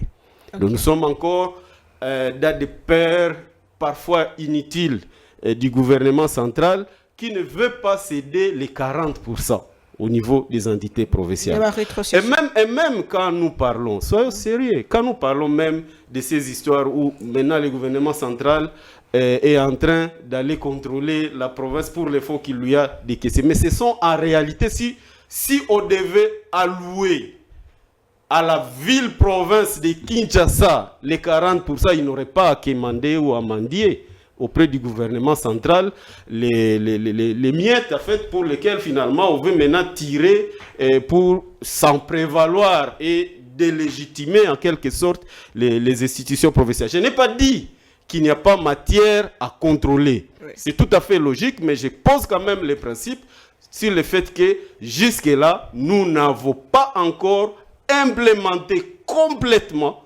Speaker 3: Donc nous sommes encore dans des peurs parfois inutiles du gouvernement central qui ne veut pas céder les 40% au niveau des entités provinciales. Et même quand nous parlons, soyons sérieux, quand nous parlons même de ces histoires où maintenant le gouvernement central est en train d'aller contrôler la province pour les fonds qu'il lui a décaissés. Mais ce sont en réalité, si on devait allouer à la ville-province de Kinshasa les 40%, il n'aurait pas à quémander ou à mendier auprès du gouvernement central les miettes en fait, pour lesquelles finalement on veut maintenant tirer pour s'en prévaloir et délégitimer en quelque sorte les institutions provinciales. Je n'ai pas dit qu'il n'y a pas matière à contrôler. Oui. C'est tout à fait logique, mais je pose quand même les principes sur le fait que jusque-là, nous n'avons pas encore implémenté complètement,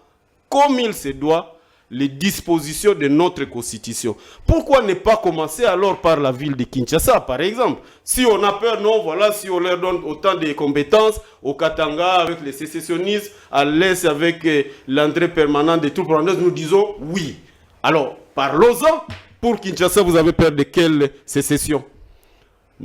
Speaker 3: comme il se doit, les dispositions de notre constitution. Pourquoi ne pas commencer alors par la ville de Kinshasa, par exemple? Si on a peur, non, voilà, si on leur donne autant de compétences, au Katanga avec les sécessionnistes, à l'Est avec l'entrée permanente des troupes rwandaises, nous disons oui. Alors, parlons-en. Pour Kinshasa, vous avez peur de quelle sécession?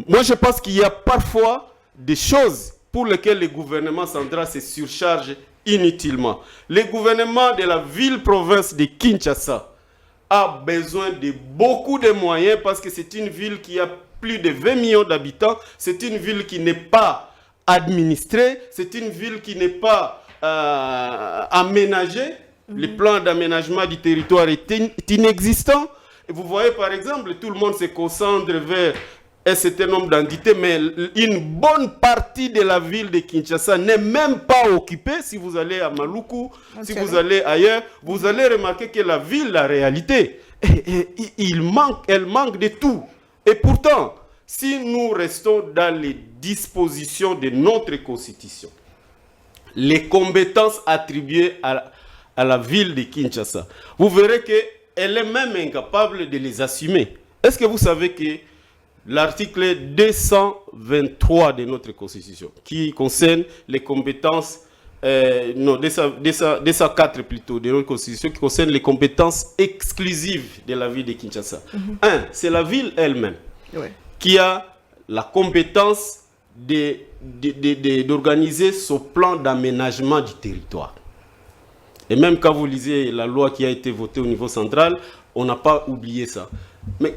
Speaker 3: Moi, je pense qu'il y a parfois des choses pour lesquelles le gouvernement central se surcharge inutilement. Le gouvernement de la ville-province de Kinshasa a besoin de beaucoup de moyens parce que c'est une ville qui a plus de 20 millions d'habitants. C'est une ville qui n'est pas administrée. C'est une ville qui n'est pas aménagée. Le plan d'aménagement du territoire est inexistant. Et vous voyez, par exemple, tout le monde se concentre vers un certain nombre d'entités, mais une bonne partie de la ville de Kinshasa n'est même pas occupée. Si vous allez à Maluku, si vous allez ailleurs, vous allez remarquer que la ville, la réalité, elle manque de tout. Et pourtant, si nous restons dans les dispositions de notre constitution, les compétences attribuées à la ville de Kinshasa, vous verrez qu'elle est même incapable de les assumer. Est-ce que vous savez que l'article 223 de notre constitution, qui concerne les compétences, 204 plutôt, de notre constitution, qui concerne les compétences exclusives de la ville de Kinshasa. C'est la ville elle-même qui a la compétence d'organiser son plan d'aménagement du territoire. Et même quand vous lisez la loi qui a été votée au niveau central, on n'a pas oublié ça. Mais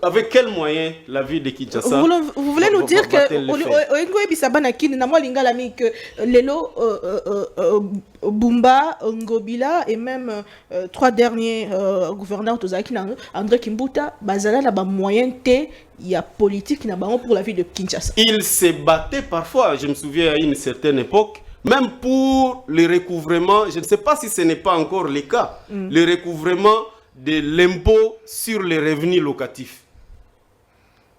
Speaker 3: avec quels moyens la ville de Kinshasa
Speaker 2: vous voulez nous dire que Lelo, Bumba, Ngobila et même 3 derniers gouverneurs André Kimbuta, Bazala n'a pas moyen il y a politique pour la ville de Kinshasa.
Speaker 3: Ils se battaient parfois, je me souviens à une certaine époque, même pour le recouvrement, je ne sais pas si ce n'est pas encore le cas, le recouvrement de l'impôt sur les revenus locatifs.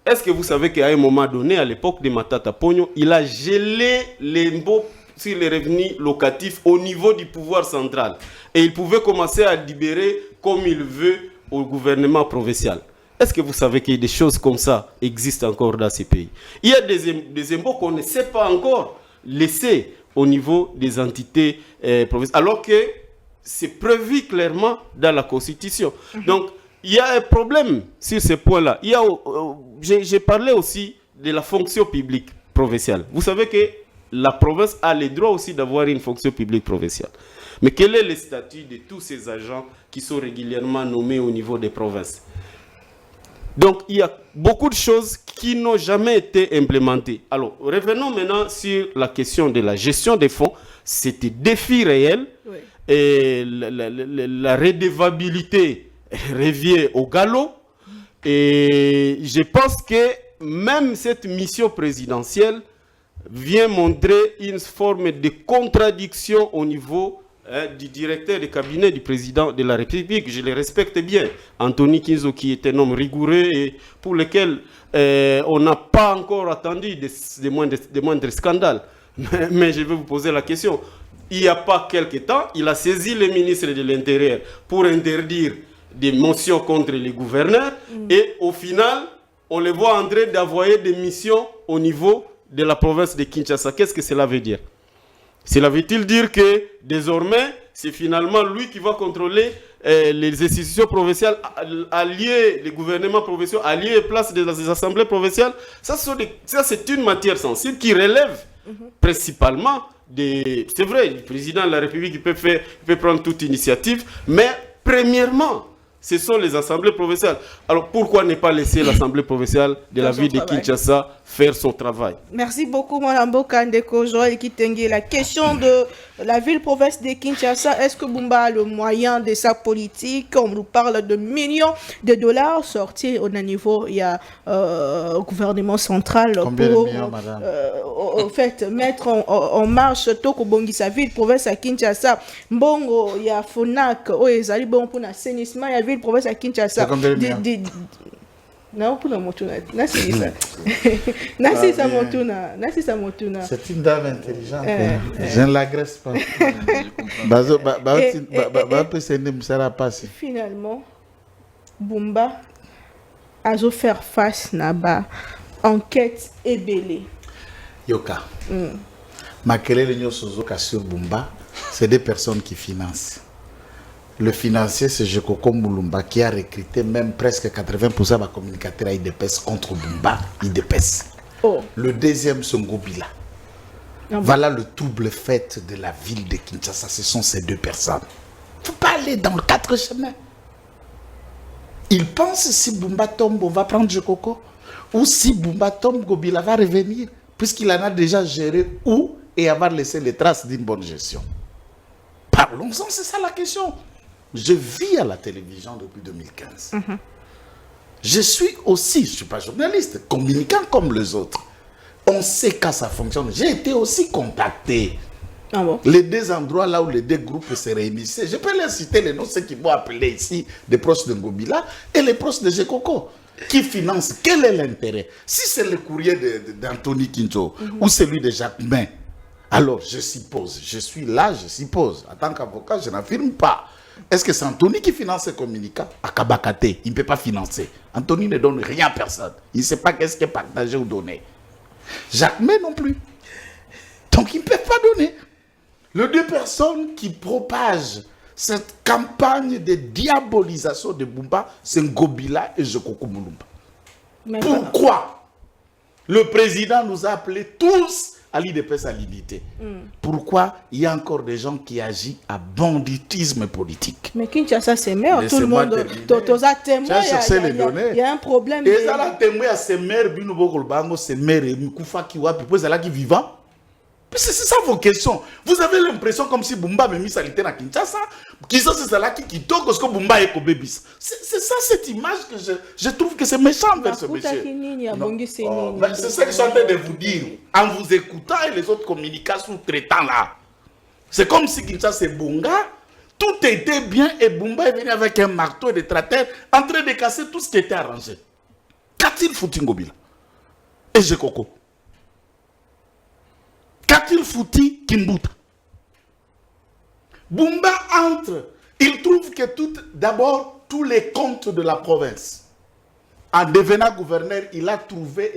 Speaker 3: Est-ce que vous savez qu'à un moment donné, à l'époque de Matata Ponyo, il a gelé l'impôt sur les revenus locatifs au niveau du pouvoir central. Et il pouvait commencer à libérer comme il veut au gouvernement provincial. Est-ce que vous savez que des choses comme ça existent encore dans ces pays? Il y a des impôts qu'on ne sait pas encore laisser au niveau des entités provinciales, alors que c'est prévu clairement dans la Constitution. Donc, il y a un problème sur ce point-là. J'ai parlé aussi de la fonction publique provinciale. Vous savez que la province a le droit aussi d'avoir une fonction publique provinciale. Mais quel est le statut de tous ces agents qui sont régulièrement nommés au niveau des provinces? Donc, il y a beaucoup de choses qui n'ont jamais été implémentées. Alors, revenons maintenant sur la question de la gestion des fonds. C'est un défi réel. Oui. Et la redevabilité revient au galop. Et je pense que même cette mission présidentielle vient montrer une forme de contradiction au niveau du directeur de cabinet du président de la République. Je le respecte bien, Anthony Kinzo, qui est un homme rigoureux et pour lequel on n'a pas encore attendu des moindres scandales. Mais je vais vous poser la question. Il n'y a pas quelque temps, il a saisi le ministre de l'Intérieur pour interdire des motions contre les gouverneurs et au final, on les voit en train d'envoyer des missions au niveau de la province de Kinshasa. Qu'est-ce que cela veut dire? Cela veut-il dire que désormais, c'est finalement lui qui va contrôler les institutions provinciales, allier les gouvernements provinciaux, allier les places des assemblées provinciales. Ça, c'est une matière sensible qui relève principalement des... C'est vrai, le président de la République il peut prendre toute initiative, mais premièrement, ce sont les assemblées provinciales. Alors pourquoi ne pas laisser l'assemblée provinciale de la ville de Kinshasa faire son travail?
Speaker 2: Merci beaucoup, Mme Kandeko Joël Kitenge. La question de la ville-province de Kinshasa, est-ce que Bumba a le moyen de sa politique? On nous parle de millions de dollars sortis au niveau, il y a gouvernement central.
Speaker 4: Combien
Speaker 2: pour
Speaker 4: de millions, madame?
Speaker 2: En fait, mettre en marche Toko Bongisa ville-province à Kinshasa. Mbongo, il y a Fonac, Ezali bon pour l'assainissement, il y a ville-province à Kinshasa.
Speaker 4: C'est combien de millions?
Speaker 2: Non, pour la motuna. C'est
Speaker 4: une dame intelligente. Je ne l'agresse pas.
Speaker 2: Finalement, Bumba a dû faire face à enquête ébélée.
Speaker 4: Yoka. Makelele Nyosozoka sur Bumba, c'est des personnes qui financent. Le financier, c'est Jekoko Moulumba qui a recruté même presque 80% des communicateurs à IDPS contre Bumba, IDPS.
Speaker 2: Oh.
Speaker 4: Le deuxième, c'est Ngobila. Voilà le double fait de la ville de Kinshasa. Ce sont ces deux personnes. Il ne faut pas aller dans le quatre chemins. Ils pensent si Bumba tombe, on va prendre Jekoko. Ou si Bumba tombe, Ngobila va revenir. Puisqu'il en a déjà géré où et avoir laissé les traces d'une bonne gestion. Parlons-en, c'est ça la question. Je vis à la télévision depuis 2015. Je suis aussi, je ne suis pas journaliste, communicant comme les autres. On sait quand ça fonctionne. J'ai été aussi contacté.
Speaker 2: Ah bon?
Speaker 4: Les deux endroits là où les deux groupes se réunissaient, je peux les citer les noms, ceux qui vont appeler ici des proches de Ngobila et les proches de Jekoko. Qui finance? Quel est l'intérêt? Si c'est le courrier d'Anthony Kinto ou celui de Jacques Main, alors je suppose, je suis là, je suppose, en tant qu'avocat, je n'affirme pas. Est-ce que c'est Anthony qui finance ces communicants? À Kabakate, il ne peut pas financer. Anthony ne donne rien à personne. Il ne sait pas qu'est-ce qui est partagé ou donné. Jacques May non plus. Donc il ne peut pas donner. Les deux personnes qui propagent cette campagne de diabolisation de Bumba, c'est Ngobila et Jekoko Moulumba. Pourquoi le président nous a appelés tous à l'IDPS à l'unité? Pourquoi il y a encore des gens qui agissent à banditisme politique?
Speaker 2: Mais Kinshasa, c'est maire, tout le monde. Toza témoin, il y a un problème.
Speaker 4: Et ça, la témoin, c'est maire, c'est maire, Moussa Kiwa, puis c'est là qui vivant. C'est ça vos questions. Vous avez l'impression comme si Bumba m'a mis salité à Kinshasa, qui sont ces là qui toquent parce que Bumba est Kobébis. C'est ça cette image que je trouve que c'est méchant vers ce monsieur. C'est ça que je suis en train de vous dire. En vous écoutant et les autres communicants sous-traitants là. C'est comme si Kinshasa c'est Bunga, tout était bien et Bumba est venu avec un marteau et des tracteurs en train de casser tout ce qui était arrangé. Qu'a-t-il foutu Ngobila? Et Jekoko? Qu'a-t-il foutu Kimbuta? Bumba entre, il trouve que d'abord tous les comptes de la province. En devenant gouverneur, il a trouvé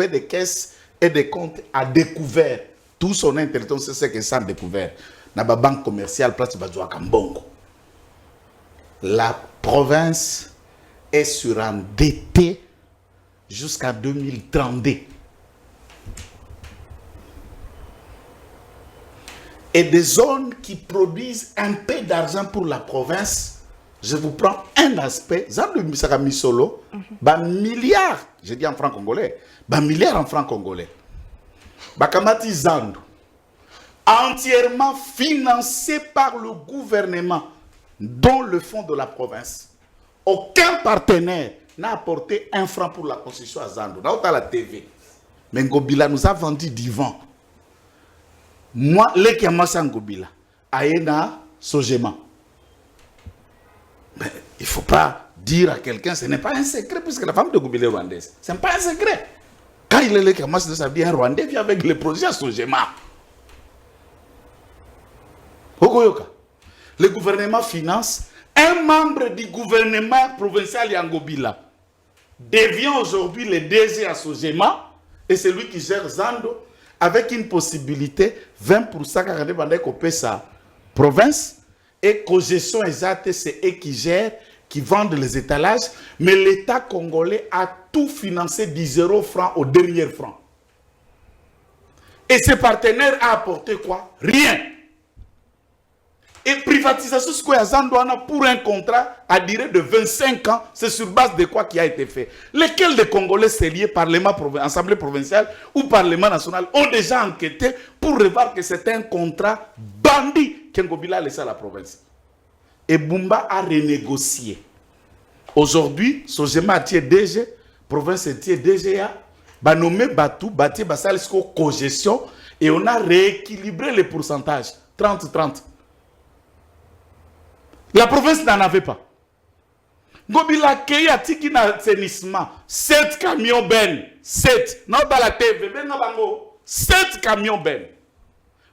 Speaker 4: des caisses et des comptes à découvert. Tout son intelligence, c'est ce que ça a découvert. Dans la banque commerciale, place Badjoua Kambongo. La province est surendettée jusqu'à 2032. Et des zones qui produisent un peu d'argent pour la province, je vous prends un aspect, Zando Misakami Solo, milliard, je dis en franc congolais, milliard en franc congolais. Bakamati Zando, entièrement financé par le gouvernement, dont le fonds de la province. Aucun partenaire n'a apporté un franc pour la construction à Zando. Là où la TV. Mais Ngobila nous a vendu du vent. Moi, les qui ont Ngobila, Aena Sogema. Mais il ne faut pas dire à quelqu'un, ce n'est pas un secret, puisque la femme de Ngobila est rwandaise. Ce n'est pas un secret. Quand il est là, qui commence à dire un Rwandais vient avec le projet à Sogema. Ogoyoka. Le gouvernement finance. Un membre du gouvernement provincial Yangobila devient aujourd'hui le DG à Sogema et c'est lui qui gère Zando avec une possibilité 20% quand on est sa province Et cogestion exacte, c'est eux qui gèrent, qui vendent les étalages. Mais l'État congolais a tout financé du 0 franc au dernier franc. Et ses partenaires a apporté quoi? Rien. Et privatisation, ce qu'il y a pour un contrat à durée de 25 ans, c'est sur base de quoi qui a été fait. Lesquels des Congolais liés Parlement, Assemblée provinciale ou Parlement national ont déjà enquêté pour voir que c'est un contrat bandit qu'Ngobila a laissé à la province. Et Bumba a renégocié. Aujourd'hui, Sojema a tiré DG, province a tiré DGA, bah nommé Batou, Bati Basalisko cogestion, et on a rééquilibré les pourcentages, 30-30. La province n'en avait pas. Ngobila Kei a tiki na assainissement, 7 camions ben, 7. Non, pas la TV, ben non, bango. 7 camions ben.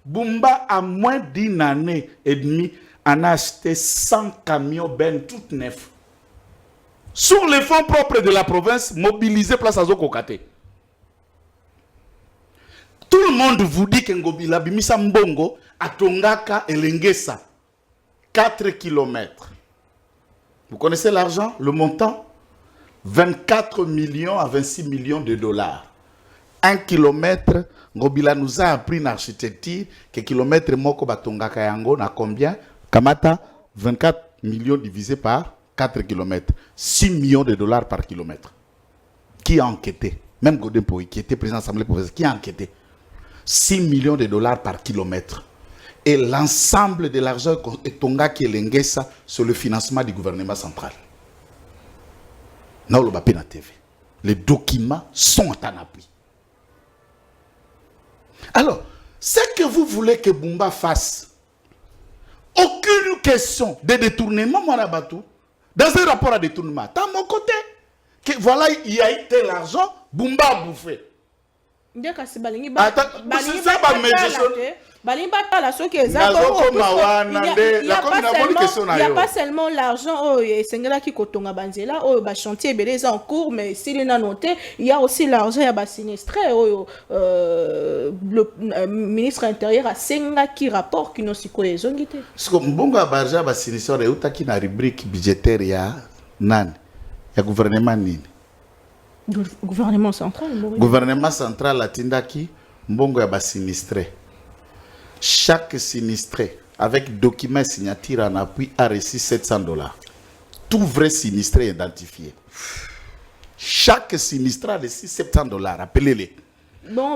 Speaker 4: Bumba, à moins d'une année et demie, en a acheté 100 camions ben, toutes neufs. Sur les fonds propres de la province, mobilisés place à Zokokate. Tout le monde vous dit que Ngobila Bimisa Mbongo à Tongaka et Lengesa. 4 kilomètres. Vous connaissez l'argent, le montant? 24 millions à 26 millions de dollars. 1 kilomètre, Ngobila nous a appris en architecture que kilomètre moko batongaka yango na combien? Kamata, 24 millions divisé par 4 kilomètres. 6 millions de dollars par kilomètre. Qui a enquêté? Même Godempo, qui était président de l'Assemblée provinciale, qui a enquêté? 6 millions de dollars par kilomètre. Et l'ensemble de l'argent et Tonga qui est l'engesa sur le financement du gouvernement central. Non, le Bapena TV. Les documents sont en appui. Alors, ce que vous voulez que Bumba fasse, aucune question de détournement, moi, Nabatou, dans un rapport à détournement, à mon côté, que voilà, il y a eu tel argent, Bumba a bouffé.
Speaker 2: Il n'y a pas seulement l'argent chantier est en cours, mais s'il est noté, il y a aussi l'argent sinistré. Le ministre intérieur a 5 qui rapporte qui n'ont pas cohésongité.
Speaker 4: Ce que Mbongo Abarja a sinistré, il y a une rubrique budgétaire, il y a un gouvernement.
Speaker 2: Gouvernement central.
Speaker 4: Gouvernement central, la Tindaki, Mbongo a sinistré. Chaque sinistré, avec document signature en appui, a reçu $700. Tout vrai sinistré identifié. Chaque sinistré a reçu $700. Appelez-les.
Speaker 2: Bon,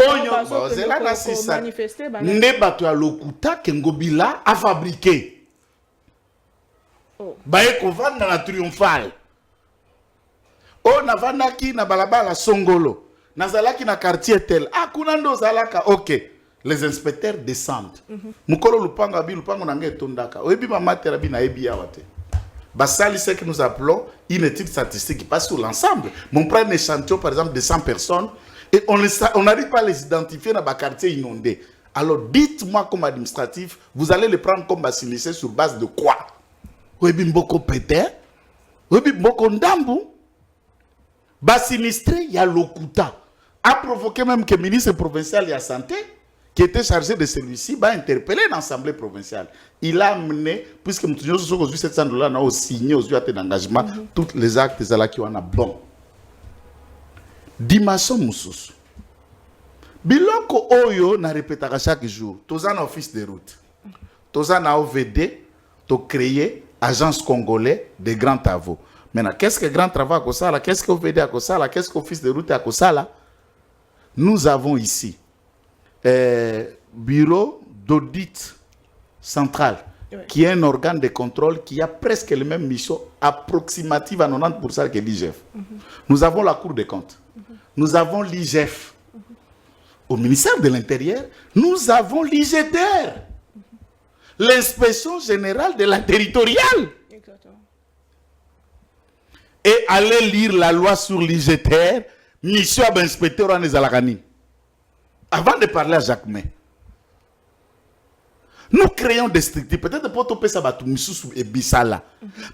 Speaker 4: Nebato a lokuta que Ngobila a fabriqué. Baye kovan dans la triomphale. Oh, navanaki na balabala Songolo. Nazalaki na quartier tel. Ah, kunando zalaka. Ok. Les inspecteurs descendent. Mukolo lupanga bi lupango nange tondaka. Oyebi mama terabi na ebi yawate. Basali, c'est que nous appelons une étude statistique qui passe sur l'ensemble. On prend un échantillon, par exemple, de 100 personnes et on n'arrive pas à les identifier dans le quartier inondé. Alors, dites-moi comme administratif, vous allez les prendre comme sinistrés sur base de quoi? Oyebi mboko pété? Oyebi mboko ndambu? Sinistré, il y a l'Okuta. A provoqué même que le ministre provincial de la Santé, qui était chargé de celui-ci, va interpeller l'Assemblée provinciale. Il a amené, puisque nous avons reçu $700, nous avons signé aux actes d'engagement, tous les actes qui ont bon. Dimension Moussous. Biloko Oyo n'a répété chaque jour. Tous en office de route. Tous en OVD, tu créé agence congolais de grands travaux. Maintenant, qu'est-ce que grand travail à Kosala? Qu'est-ce que OVD à Kosala? Qu'est-ce qu'office de route à Kosala? Nous avons ici bureau d'audit central, qui est un organe de contrôle qui a presque les mêmes missions approximatives à 90% que l'IGF. Nous avons la Cour des comptes. Nous avons l'IGF. Au ministère de l'Intérieur, nous avons l'IGTR. L'inspection générale de la territoriale.
Speaker 2: Exactement.
Speaker 4: Et allez lire la loi sur l'IGTR, mission à inspecteur en Ezalakani. Avant de parler à Jacques May, nous créons des structures, peut-être pour topper ça, et Bissala.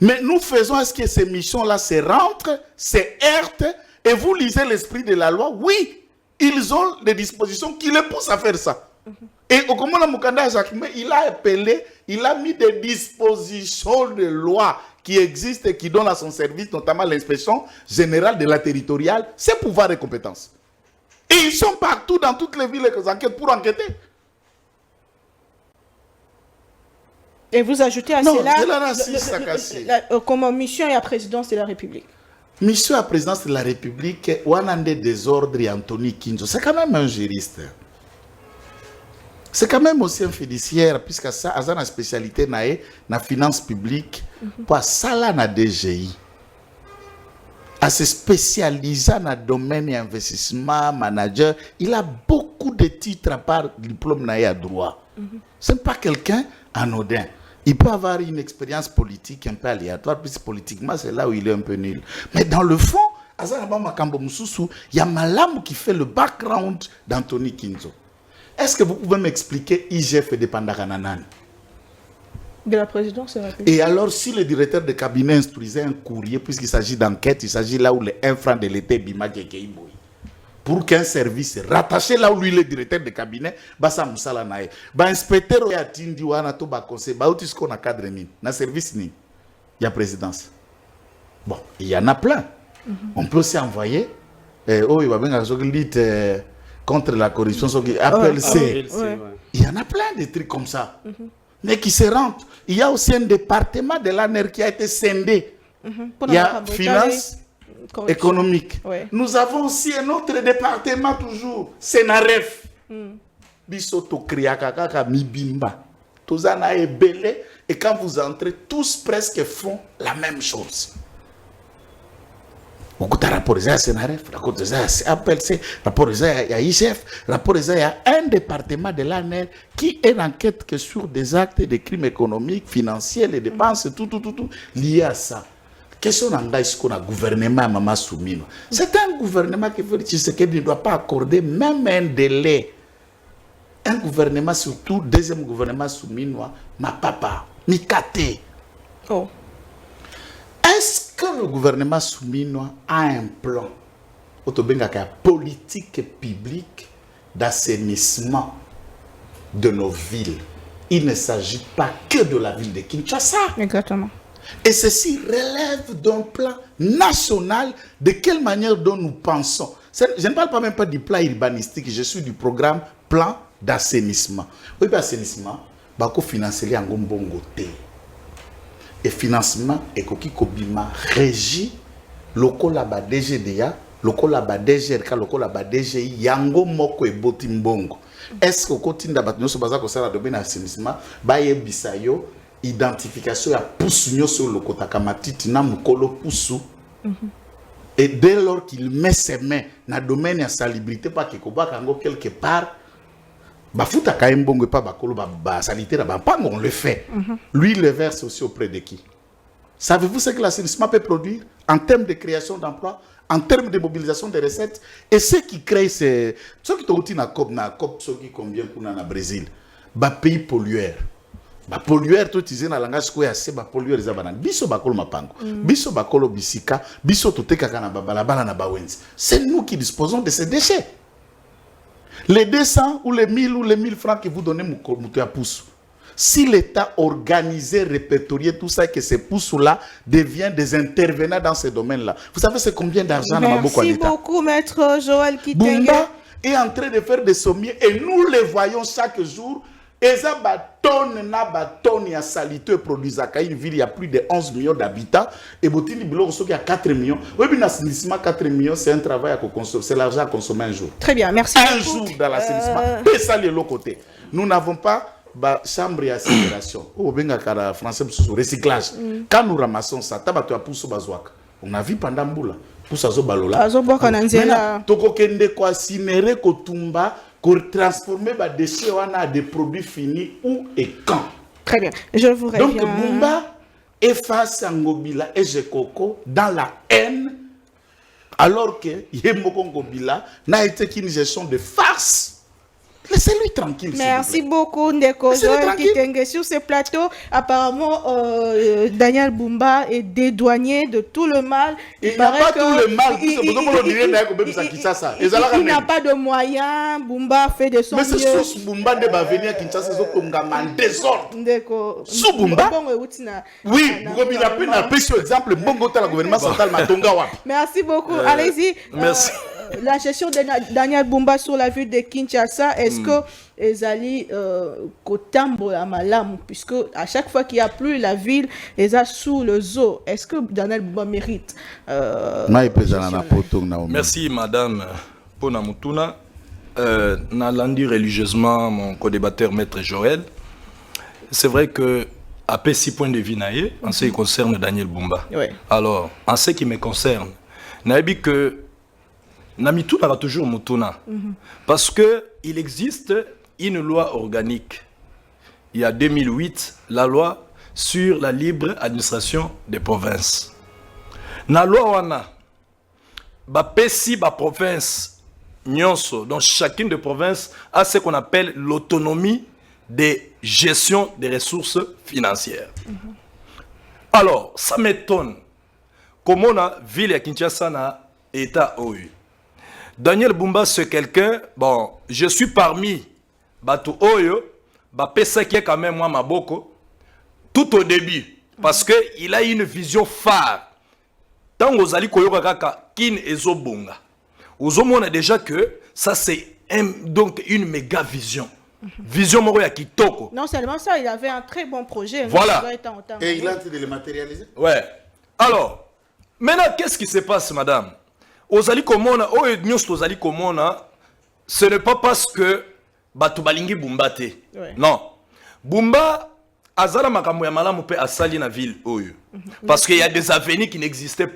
Speaker 4: Mais nous faisons à ce que ces missions-là se rentrent, se heurtent, et vous lisez l'esprit de la loi. Oui, ils ont des dispositions qui les poussent à faire ça. Et au moment où Mukanda Jacquemin, il a appelé, il a mis des dispositions de loi qui existent et qui donnent à son service, notamment l'inspection générale de la territoriale, ses pouvoirs et compétences. Et ils sont partout dans toutes les villes et les enquêtes pour enquêter.
Speaker 2: Et vous ajoutez à
Speaker 4: Non,
Speaker 2: cela
Speaker 4: c'est la raciste, ça casse.
Speaker 2: comme mission et à présidence de la République.
Speaker 4: Mission à présidence de la République, Wanande Désordre et Anthony Kinzo, c'est quand même un juriste. C'est quand même aussi un fiduciaire, puisque ça a une spécialité dans la finance publique, pour ça là dans DGI. À se spécialiser dans le domaine d'investissement, manager, il a beaucoup de titres à part diplôme à droit. Ce n'est pas quelqu'un anodin. Il peut avoir une expérience politique un peu aléatoire, puisque politiquement, c'est là où il est un peu nul. Mais dans le fond, il y a Malam qui fait le background d'Anthony Kinzo. Est-ce que vous pouvez m'expliquer IGF dépendant Kananan?
Speaker 2: De la présidence de la République.
Speaker 4: Et alors, si le directeur de cabinet instruisait un courrier, puisqu'il s'agit d'enquête, il s'agit là où les 1 franc de l'été, Bima Kekeiboy, pour qu'un service rattaché là où lui, le directeur de cabinet, Bassa Moussala Nae, inspecteur a Tindi Wana Toba Conseil, Bautisko na cadre ni, na service ni, il y a présidence. Bon, il y en a plein. On peut aussi envoyer, oh, il va bien contre la corruption, ce qui appelle C. Il y en a plein de trucs comme ça. Mais qui se rentrent. Il y a aussi un département de l'ANER qui a été scindé. Il y a finance économique. Nous avons aussi un autre département toujours, Sénaref. Bisoto Kriakaka Mibimba. Tozana est belé. Et quand vous entrez, tous presque font la même chose. Beaucoup de rapports à Sénaref, rapports à APLC, rapports à IGF, rapports à un département de l'ANER qui est enquête que sur des actes de crimes économiques, financiers, les dépenses, tout lié à ça. Question d'engagement qu'on a gouvernement à Mama Soumino. C'est un gouvernement qui veut dire qu'il ne doit pas accorder même un délai. Un gouvernement, surtout deuxième gouvernement souminois, ma papa, Mikate.
Speaker 2: Oh.
Speaker 4: Est-ce que le gouvernement souminois a un plan politique publique d'assainissement de nos villes? Il ne s'agit pas que de la ville de Kinshasa.
Speaker 2: Exactement.
Speaker 4: Et ceci relève d'un plan national. De quelle manière dont nous pensons? Je ne parle pas même pas du plan urbanistique, je suis du programme plan d'assainissement. Oui, assainissement, il faut financer les Ngombongo. Et financement, et Koki Kobima régie, loko la ba DGDA, loko la ba DGRK, loko la ba DGI, Yango Moko et Botimbongo. Est-ce que Kotinda Batno Sobaza Kosala domaine d'assainissement, Baye Bisayo, identification à Poussunyo sur le Kotakamati, na Mukolo Poussou. Et dès lors qu'il met ses mains dans le domaine de la salubrité, pas qu'il y ait quelque part, Bafuta Kaimbongo et pas Bakolo, sanitaire, on le fait. Lui, il le verse aussi auprès de qui? Savez-vous ce que l'assainissement peut produire en termes de création d'emplois, en termes de mobilisation des recettes? Et ce qui crée, c'est. Ce qui est na COP, ce qui convient pour le Brésil, pays pollueur. Pollueur, tout disait dans le langage quoi, c'est pollueur les abanan. Biso bakolo mapango, biso bakolo bisika, biso toteka kana babalabala na bawenzi. C'est nous qui disposons de ces déchets. Les 200 ou les 1000 ou les 1000 francs que vous donnez à pouce. Si l'État organisait, répertoriait tout ça et que ces pousses-là deviennent des intervenants dans ces domaines-là. Vous savez c'est combien d'argent dans l'État?
Speaker 2: Merci beaucoup, maître Joël Kitenge.
Speaker 4: Bumba est en train de faire des sommiers et nous les voyons chaque jour. Et ça, il y a salité produit une ville, il y a plus de 11 millions d'habitants. Et Botini Bilo, il y a 4 millions. Oui, mais l'assainissement, 4 millions, c'est un travail à consommer. C'est l'argent à consommer un jour.
Speaker 2: Très bien, merci.
Speaker 4: Un jour dans l'assainissement. Et ça, de l'autre côté. Nous n'avons pas chambre et accélération. Au Benga, français, recyclage. Quand nous ramassons ça, on a vu pendant Mboula. Pour ça, maintenant, Tokokende kwa sinere kotumba. Pour transformer les déchets en des produits finis où et quand.
Speaker 2: Très bien, je vous reviens.
Speaker 4: Donc Bumba est face à Ngobila et Jekoko dans la haine, alors que Yemoko Ngobila n'a été qu'une gestion de farce. Laissez-lui tranquille.
Speaker 2: Merci beaucoup, Ndeko Joël Kitenge. Sur ce plateau, apparemment, Daniel Bumba est dédouané de tout le mal.
Speaker 4: Il n'y a pas tout le mal.
Speaker 2: Il n'a pas de moyens. Bumba fait de son mieux.
Speaker 4: Mais c'est sous Bumba de venir à Kinshasa, c'est comme un désordre.
Speaker 2: Ndeko.
Speaker 4: Sous Bumba. Oui, il a pris un précieux exemple. Bongo, le gouvernement central Matonga.
Speaker 2: Merci beaucoup. Allez-y.
Speaker 5: Merci.
Speaker 2: La gestion de Daniel Bumba sur la ville de Kinshasa, est-ce que Ezali Kotambo la Malam, puisque à chaque fois qu'il n'y a plus la ville, est sous le zoo, est-ce que Daniel Bumba mérite
Speaker 5: Merci madame Ponamutuna. Nalandi religieusement mon co-débatteur maître Joël. C'est vrai que à 6 points de vue en ce qui concerne Daniel Bumba.
Speaker 2: Oui.
Speaker 5: Alors, en ce qui me concerne, Naïbi que Namitou n'a toujours Mutuna. Parce qu'il existe une loi organique. Il y a 2008, la loi sur la libre administration des provinces. La loi wana, pesi ba province nyonso, donc chacune des provinces a ce qu'on appelle l'autonomie de gestion des ressources financières. Alors, ça m'étonne. Comment la ville de Kinshasa na état OU. Daniel Bumba, c'est quelqu'un, bon, je suis parmi Batu Oyo, Pesa qui est quand même moi Maboko, tout au début, parce qu'il a une vision phare. Tant que vous allez Koyoka Kin Ezo Bunga, vous avez déjà que ça c'est donc une méga vision. Vision Moro ya Kitoko.
Speaker 2: Non seulement ça, il avait un très bon projet.
Speaker 5: Voilà.
Speaker 4: Et il a de le matérialiser.
Speaker 5: Ouais. Alors, maintenant, qu'est-ce qui se passe, madame? Ozali komona, ozali komona, ce n'est pas parce que batu balingi Bumba te.
Speaker 2: Ouais.
Speaker 5: Non. Bumba azala makambo ya malamu pe asali na ville oyo. Parce qu'il y a des avenues qui n'existaient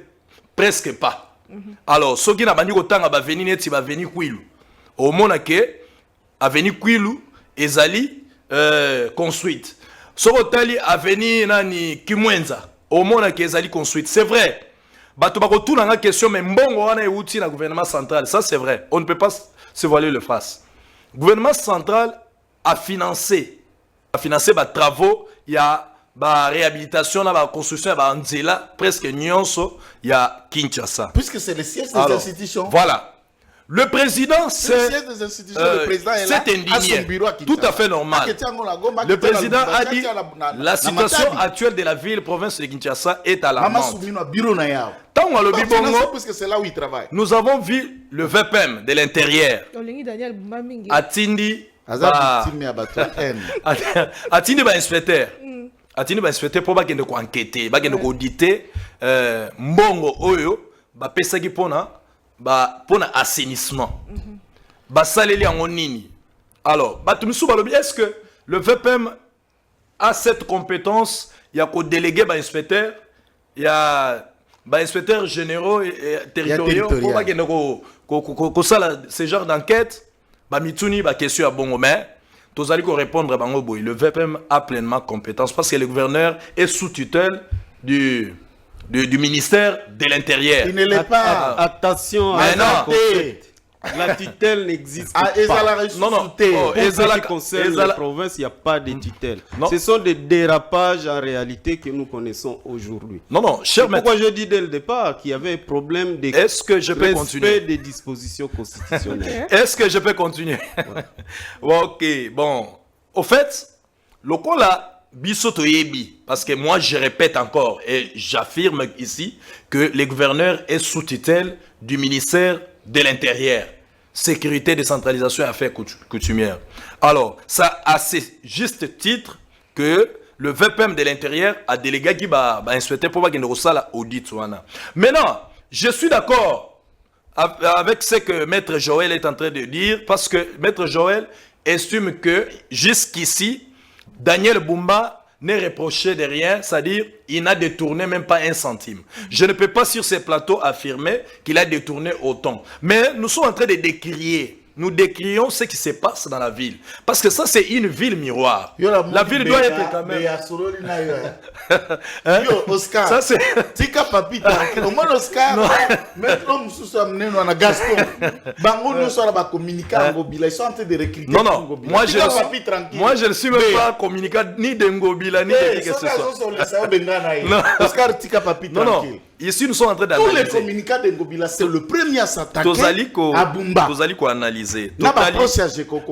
Speaker 5: presque pas. Alors, ceux qui n'ont pas dit autant ba avenue neti ba avenue Kwilu. Au mona ke avenue Kwilu ezali construite. Sokotali avenue nani Kimwenza. Au mona ke ezali construite. C'est vrai. Bato bakotou na question mais mbongo wana euti na gouvernement central, ça c'est vrai, on ne peut pas se voiler le face. Le gouvernement central a financé ba travaux, il y a ba réhabilitation, ba construction, ba nzela presque nyonso, il y a Kinshasa.
Speaker 4: Puisque c'est le siège des institutions.
Speaker 5: Voilà. Le président, c'est
Speaker 4: indigné.
Speaker 5: Tout à fait normal. Le président a dit la situation actuelle de la ville-province de Kinshasa est alarmante. Nous avons vu le VPM de l'intérieur. Atindi ba inspecteur. Atindi ba inspecteur pour bagende ko enquêter, bagende ko auditer mbongo oyo ba pesaki pona pour assainissement. Alors, est-ce que le VPM a cette compétence? Il y a qu'au délégué inspecteur, il y a inspecteurs généraux et territoriaux pour ce genre d'enquête. Mituni question à bon mais tous allez répondre le VPM a pleinement compétence parce que le gouverneur est sous tutelle du ministère de l'Intérieur.
Speaker 3: Il ne l'est pas. Attention à la tutelle n'existe pas.
Speaker 5: Non.
Speaker 3: Pour ce qui concerne la province, il n'y a pas de tutelle. Ce sont des dérapages en réalité que nous connaissons aujourd'hui.
Speaker 5: Non, cher maître.
Speaker 3: Pourquoi je dis dès le départ qu'il y avait un problème de respect des dispositions constitutionnelles.
Speaker 5: Est-ce que je peux continuer? Ok, bon. Au fait, le coup là, Bisoto Yebi, parce que moi je répète encore et j'affirme ici que le gouverneur est sous tutelle du ministère de l'Intérieur, sécurité, décentralisation et affaires coutumières. Alors, ça a ce juste titre que le VPM de l'Intérieur a délégué qui va inspecter pour qu'il ne reçoive l'audit. Maintenant, je suis d'accord avec ce que Maître Joël est en train de dire parce que Maître Joël estime que jusqu'ici, Daniel Bumba n'est reproché de rien, c'est-à-dire il n'a détourné même pas un centime. Je ne peux pas sur ces plateaux affirmer qu'il a détourné autant. Mais nous sommes en train de décrier nous décrions ce qui se passe dans la ville. Parce que ça, c'est une ville miroir. La ville doit être quand même...
Speaker 4: Hein? Yo, Oscar,
Speaker 5: ça c'est...
Speaker 4: Tika papi tranquille. Au moins Oscar, maintenant nous sommes menés dans Gaston. Bango nous sommes là communiquer en Ngobila. Ils sont en train de recruter.
Speaker 5: Non, non, moi je ne suis même pas communicant ni de Ngobila ni de qui que ce soit.
Speaker 4: Oscar, Tika papi tranquille. Non, non.
Speaker 5: Ici nous sommes en train
Speaker 4: Tous
Speaker 5: d'analyser.
Speaker 4: les communicants de Ngobila, c'est le premier à s'attaquer à Bumba.
Speaker 5: Vous allez analyser.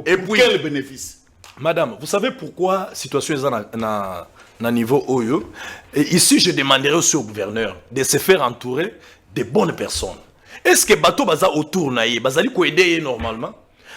Speaker 4: Et puis quel bénéfice?
Speaker 5: Madame, vous savez pourquoi la situation est à niveau OYO? Et ici, je demanderai aussi au gouverneur de se faire entourer de bonnes personnes. Est-ce que Bato Baza autour naïe, Bazali ko aider normalement?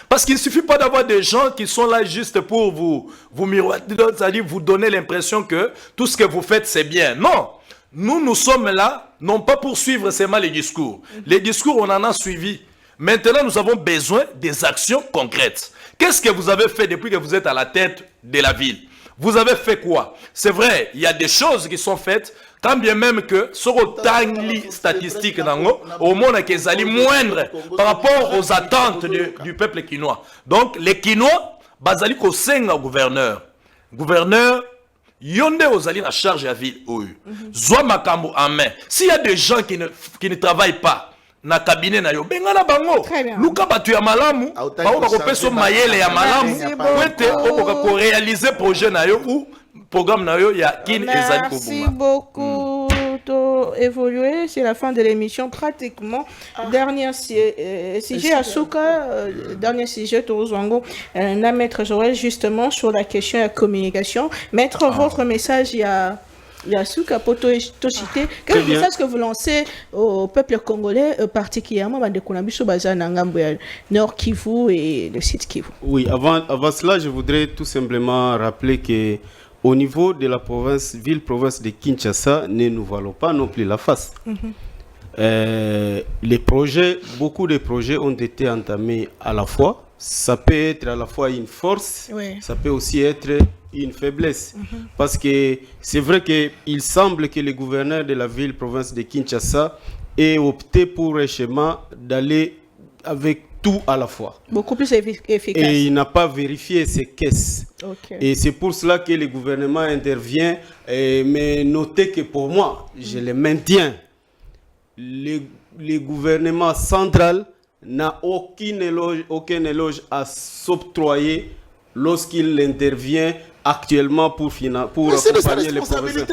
Speaker 5: Parce qu'il ne suffit pas d'avoir des gens qui sont là juste pour vous miroiter, c'est-à-dire vous donner l'impression que tout ce que vous faites c'est bien. Non, nous sommes là, non pas pour suivre seulement les discours. Les discours, on en a suivi. Maintenant, nous avons besoin des actions concrètes. Qu'est-ce que vous avez fait depuis que vous êtes à la tête de la ville? Vous avez fait quoi? C'est vrai, il y a des choses qui sont faites, quand bien même que sur autant de statistiques, au monde qui est moindre par rapport aux attentes du peuple quinois. Donc, les Quinois, bazali ko senga gouverneur. Gouverneur, yonde ozali na charge de la ville. Zwa makambo en main. S'il y a des gens qui ne travaillent pas, na cabinet na yo bengana bango luka batu ya malamu bao bakopeso mayele ya malamu wete okoka ko réaliser projet na yo ou programme na yo ya kin ezali ko buma.
Speaker 2: Merci beaucoup. Évoluer, c'est la fin de l'émission pratiquement. Dernier sujet à Souka, dernier sujet Torozwango, Maître Joël justement sur la question de la communication. Mettre votre message il y a Souka Poto Toshite. Quel est le message que vous lancez au peuple congolais, particulièrement de Konabiso Bazana Ngamboya, Nord Kivu et le sud Kivu? Oui,
Speaker 3: avant cela, je voudrais tout simplement rappeler que au niveau de la province, ville-province de Kinshasa, ne nous voilons pas non plus la face. Les projets, beaucoup de projets ont été entamés à la fois. Ça peut être à la fois une force, ça peut aussi être une faiblesse. Parce que c'est vrai qu'il semble que le gouverneur de la ville-province de Kinshasa ait opté pour un schéma d'aller avec tout à la fois.
Speaker 2: Beaucoup plus efficace.
Speaker 3: Et il n'a pas vérifié ses caisses. Et c'est pour cela que le gouvernement intervient. Mais notez que pour moi, je le maintiens, le gouvernement central n'a aucun éloge à s'octroyer lorsqu'il intervient actuellement pour accompagner les provinces.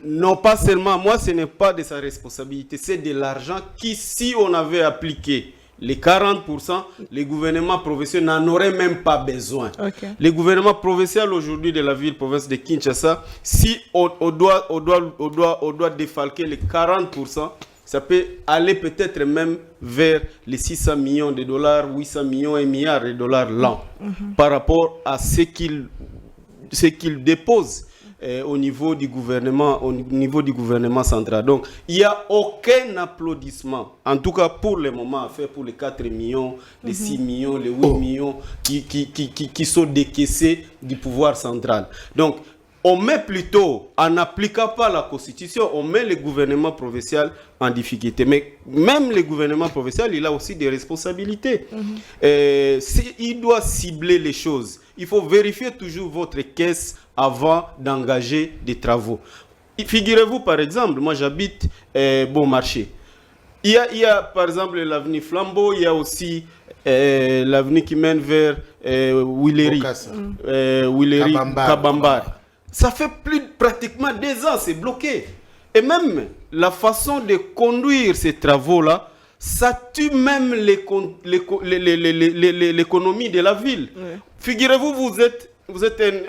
Speaker 3: Non, pas seulement. Moi, ce n'est pas de sa responsabilité. C'est de l'argent qui, si on avait appliqué les 40%, les gouvernements provinciaux n'en auraient même pas besoin. Les gouvernements provinciaux aujourd'hui de la ville-province de Kinshasa, si on doit défalquer les 40%, ça peut aller peut-être même vers les 600 millions de dollars, 800 millions, 1 milliard de dollars l'an, par rapport à ce qu'ils déposent au niveau du gouvernement central. Donc, il n'y a aucun applaudissement, en tout cas pour le moment, à faire pour les 4 millions, les 6 millions, les 8 millions qui sont décaissés du pouvoir central. Donc, on met plutôt, en n'appliquant pas la Constitution, on met le gouvernement provincial en difficulté. Mais même le gouvernement provincial, il a aussi des responsabilités. Il doit cibler les choses. Il faut vérifier toujours votre caisse avant d'engager des travaux. Figurez-vous, par exemple, moi j'habite Bon Marché. Il y a par exemple l'avenue Flambeau, il y a aussi l'avenue qui mène vers Willery, Kabambar. Ça fait pratiquement 2 ans, c'est bloqué. Et même la façon de conduire ces travaux-là, ça tue même l'économie de la ville. Figurez-vous, vous êtes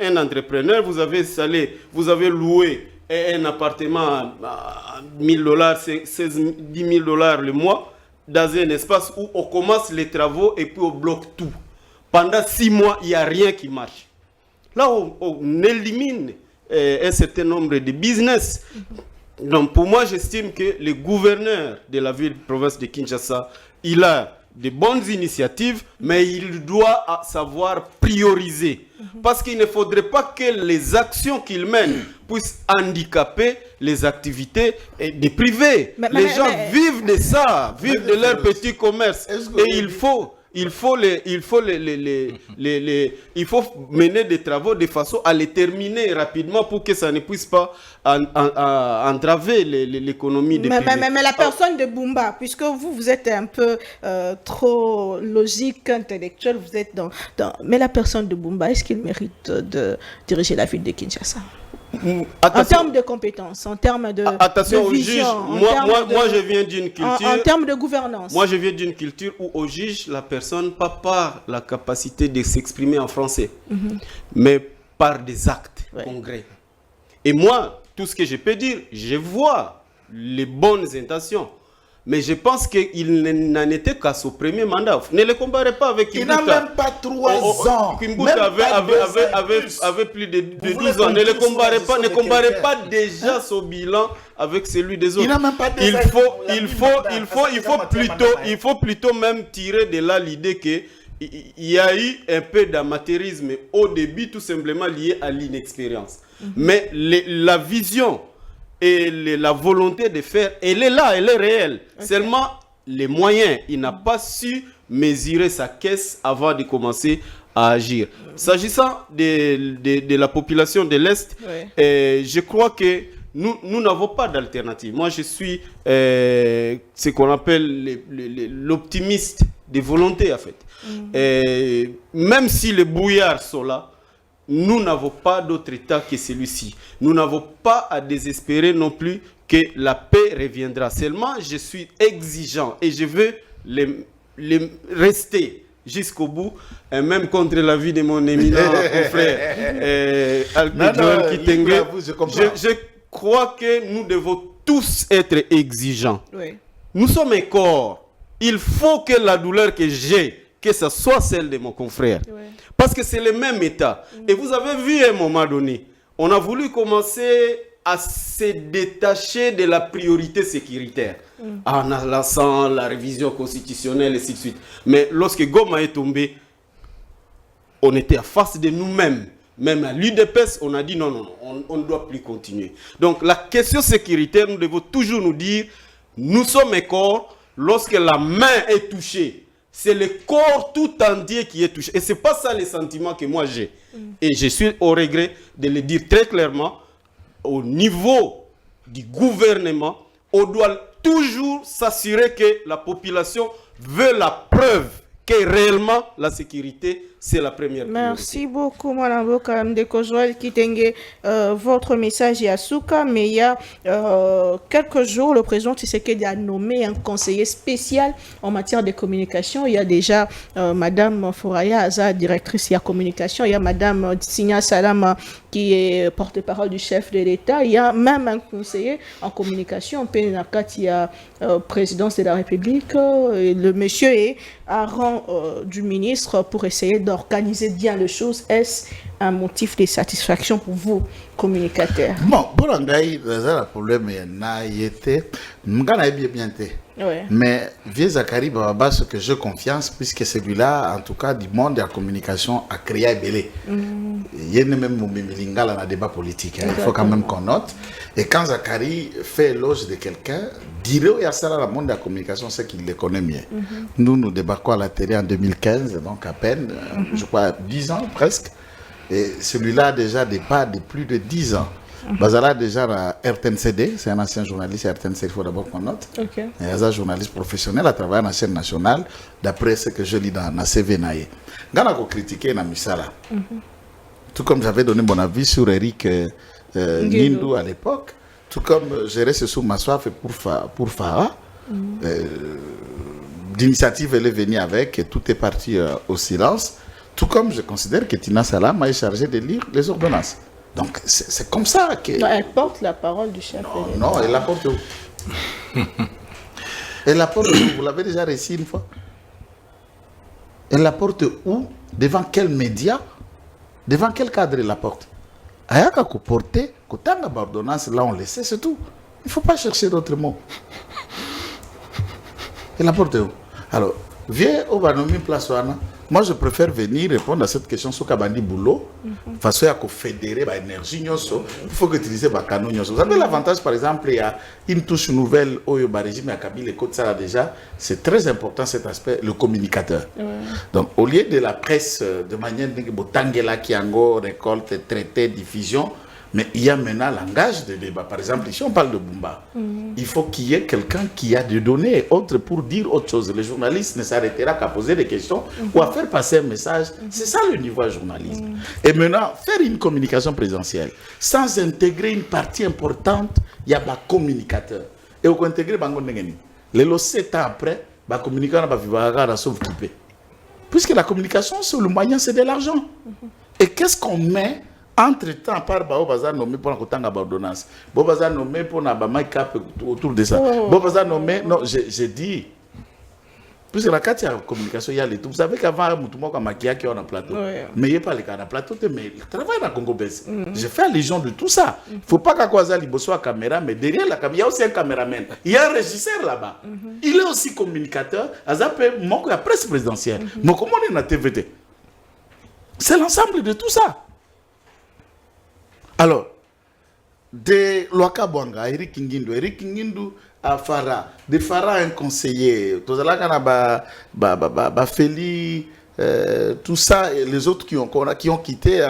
Speaker 3: un entrepreneur, vous avez loué un appartement à $1000, 10 000 $ le mois, dans un espace où on commence les travaux et puis on bloque tout. Pendant 6 mois, il n'y a rien qui marche. Là, on élimine un certain nombre de business. Donc, pour moi, j'estime que le gouverneur de la ville-province de Kinshasa, il a de bonnes initiatives, mais il doit savoir prioriser. Parce qu'il ne faudrait pas que les actions qu'il mène puissent handicaper les activités des privés. Les gens vivent de ça, vivent de leur petit commerce. Et il faut il faut mener des travaux de façon à les terminer rapidement pour que ça ne puisse pas entraver l'économie des pays.
Speaker 2: Mais la personne de Bumba, puisque vous êtes un peu trop logique, intellectuel, vous êtes mais la personne de Bumba, est-ce qu'il mérite de diriger la ville de Kinshasa? En termes de compétences, en termes de
Speaker 3: attention
Speaker 2: de vision,
Speaker 3: au juge, moi je viens d'une culture...
Speaker 2: En termes de gouvernance.
Speaker 3: Moi je viens d'une culture où au juge, la personne, pas par la capacité de s'exprimer en français, mais par des actes concrets. Et moi, tout ce que je peux dire, je vois les bonnes intentions. Mais je pense qu'il n'en était qu'à son premier mandat. Ne le comparez pas avec Kimbuta.
Speaker 4: Il n'a même pas 3 ans.
Speaker 3: Kimbuta avait plus de 12 ans. Ne le comparez pas. Ne comparez pas déjà son bilan avec celui des autres.
Speaker 4: Il n'a même pas
Speaker 3: il faut plutôt même tirer de là l'idée qu'il y a eu un peu d'amateurisme au début, tout simplement lié à l'inexpérience. Mais la vision et la volonté de faire, elle est là, elle est réelle. Seulement, les moyens, il n'a pas su mesurer sa caisse avant de commencer à agir. S'agissant de la population de l'Est, je crois que nous n'avons pas d'alternative. Moi, je suis ce qu'on appelle l'optimiste de volonté, en fait. Même si les brouillards sont là, nous n'avons pas d'autre État que celui-ci. Nous n'avons pas à désespérer non plus que la paix reviendra. Seulement, je suis exigeant et je veux les rester jusqu'au bout, et même contre l'avis de mon éminent confrère Joël Kitenge. Je crois que nous devons tous être exigeants. Nous sommes un corps. Il faut que la douleur que j'ai, que ce soit celle de mon confrère. Parce que c'est le même état. Et vous avez vu à un moment donné, on a voulu commencer à se détacher de la priorité sécuritaire en lançant la révision constitutionnelle et ainsi de suite. Mais lorsque Goma est tombé, on était à face de nous-mêmes. Même à l'UDPS, on a dit non, on ne doit plus continuer. Donc la question sécuritaire, nous devons toujours nous dire, nous sommes un corps, lorsque la main est touchée, c'est le corps tout entier qui est touché. Et ce n'est pas ça le sentiment que moi j'ai. Et je suis au regret de le dire très clairement, au niveau du gouvernement, on doit toujours s'assurer que la population veut la preuve que réellement la sécurité, c'est la première priorité.
Speaker 2: Merci beaucoup, Madame Bokamdeko Joël Kitenge. Votre message est à Souka, mais il y a quelques jours, le président Tshisekedi a nommé un conseiller spécial en matière de communication. Il y a déjà Madame Fouraya Aza, directrice de la communication. Il y a Madame Signa Salama, qui est porte-parole du chef de l'État. Il y a même un conseiller en communication, il y a présidence de la République. Le monsieur est à rang du ministre pour essayer d'organiser bien les choses. Est-ce un motif de satisfaction pour vous, communicateurs?
Speaker 4: Bon, pour l'engager, le problème est bien. Mais vieux Zachary Baba, ce que j'ai confiance, puisque celui-là, en tout cas, du monde de la communication, a créé un belé. Il y a même un débat politique. Il faut quand même qu'on note. Et quand Zachary fait éloge de quelqu'un, dirait à ça, le monde de la communication, c'est qu'il le connaît mieux. Nous débarquons à la télé en 2015, donc à peine, je crois, 10 ans presque. Et celui-là a déjà des pas de plus de 10 ans. Bazala déjà à RTNCD, c'est un ancien journaliste à RTNCD, il faut d'abord qu'on note. Il est un journaliste professionnel à travers la chaîne nationale, d'après ce que je lis dans la CV Naye. Quand on a critiqué Namisala, tout comme j'avais donné mon avis sur Eric Nindou à l'époque, tout comme j'ai resté sous ma soif pour Farah, l'initiative elle est venue avec et tout est parti au silence, tout comme je considère que Tina Salam est chargée de lire les ordonnances. Donc, c'est comme ça que...
Speaker 2: Non, elle porte la parole du chef.
Speaker 4: Non, elle la porte où? Elle la porte où? Vous l'avez déjà réussi une fois? Elle la porte où? Devant quel média? Devant quel cadre elle la porte? Ayaka ko porter, ko tanga ordonnance, là on le sait, c'est tout. Il ne faut pas chercher d'autres mots. Elle la porte où? Alors, viens au Banomi Place Wana. Moi, je préfère venir répondre à cette question sur Kabandi Boulot, façon à fédérer l'énergie. Il faut utiliser les canaux. Vous avez l'avantage, par exemple, il y a une touche nouvelle au régime à Kabyle, les côtes, ça déjà. C'est très important cet aspect, le communicateur. Donc, au lieu de la presse, de manière de Kiango, récolte, traité, diffusion, mais il y a maintenant un langage de débat. Par exemple, ici, on parle de Bumba. Il faut qu'il y ait quelqu'un qui a des données et autres pour dire autre chose. Le journaliste ne s'arrêtera qu'à poser des questions ou à faire passer un message. C'est ça le niveau journalisme. Et maintenant, faire une communication présidentielle sans intégrer une partie importante, il y a un communicateur. Et on intégrer les 7 ans après, le communicateur va s'occuper. Puisque la communication, c'est le moyen, c'est de l'argent. Et qu'est-ce qu'on met entre-temps, par Baobazar nommé pour la ordonnance, Baobazar nommé pour la make-up autour de ça. Baobazar nommé, non, j'ai dit, puisque la carte de communication, il y a les tout. Vous savez qu'avant, tout le monde a maquillé qui est en plateau. Mais il n'y a pas les cas en plateau, mais le travail dans Congo Baisse. J'ai fait allusion de tout ça. Il ne faut pas qu'à quoi ça, il soit caméra, mais derrière la caméra, il y a aussi un caméraman. Il y a un régisseur là-bas. Il est aussi communicateur. Azap, mon la presse présidentielle. Mais comment on est dans la TVT? C'est l'ensemble de tout ça. Alors, de Loaka Bwanga, Eric Ngindu à Farah, de Farah un conseiller, tout ça, Feli, tout ça, et les autres qui ont quitté,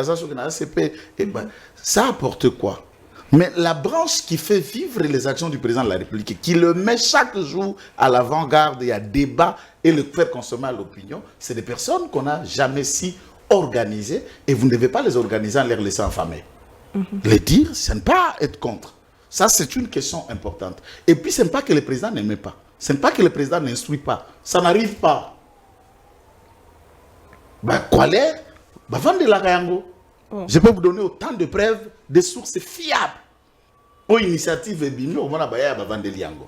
Speaker 4: ça apporte quoi? Mais la branche qui fait vivre les actions du président de la République, qui le met chaque jour à l'avant-garde, il y a débat et le faire consommer à l'opinion, c'est des personnes qu'on n'a jamais si organisées et vous ne devez pas les organiser en les laissant enfermer. Les dire, ce n'est pas être contre. Ça, c'est une question importante. Et puis, ce n'est pas que le président n'aime pas. Ce n'est pas que le président n'instruit pas. Ça n'arrive pas. Vendre la Kayango. Je peux vous donner autant de preuves, des sources fiables. Aux initiatives, on va vendre Liango.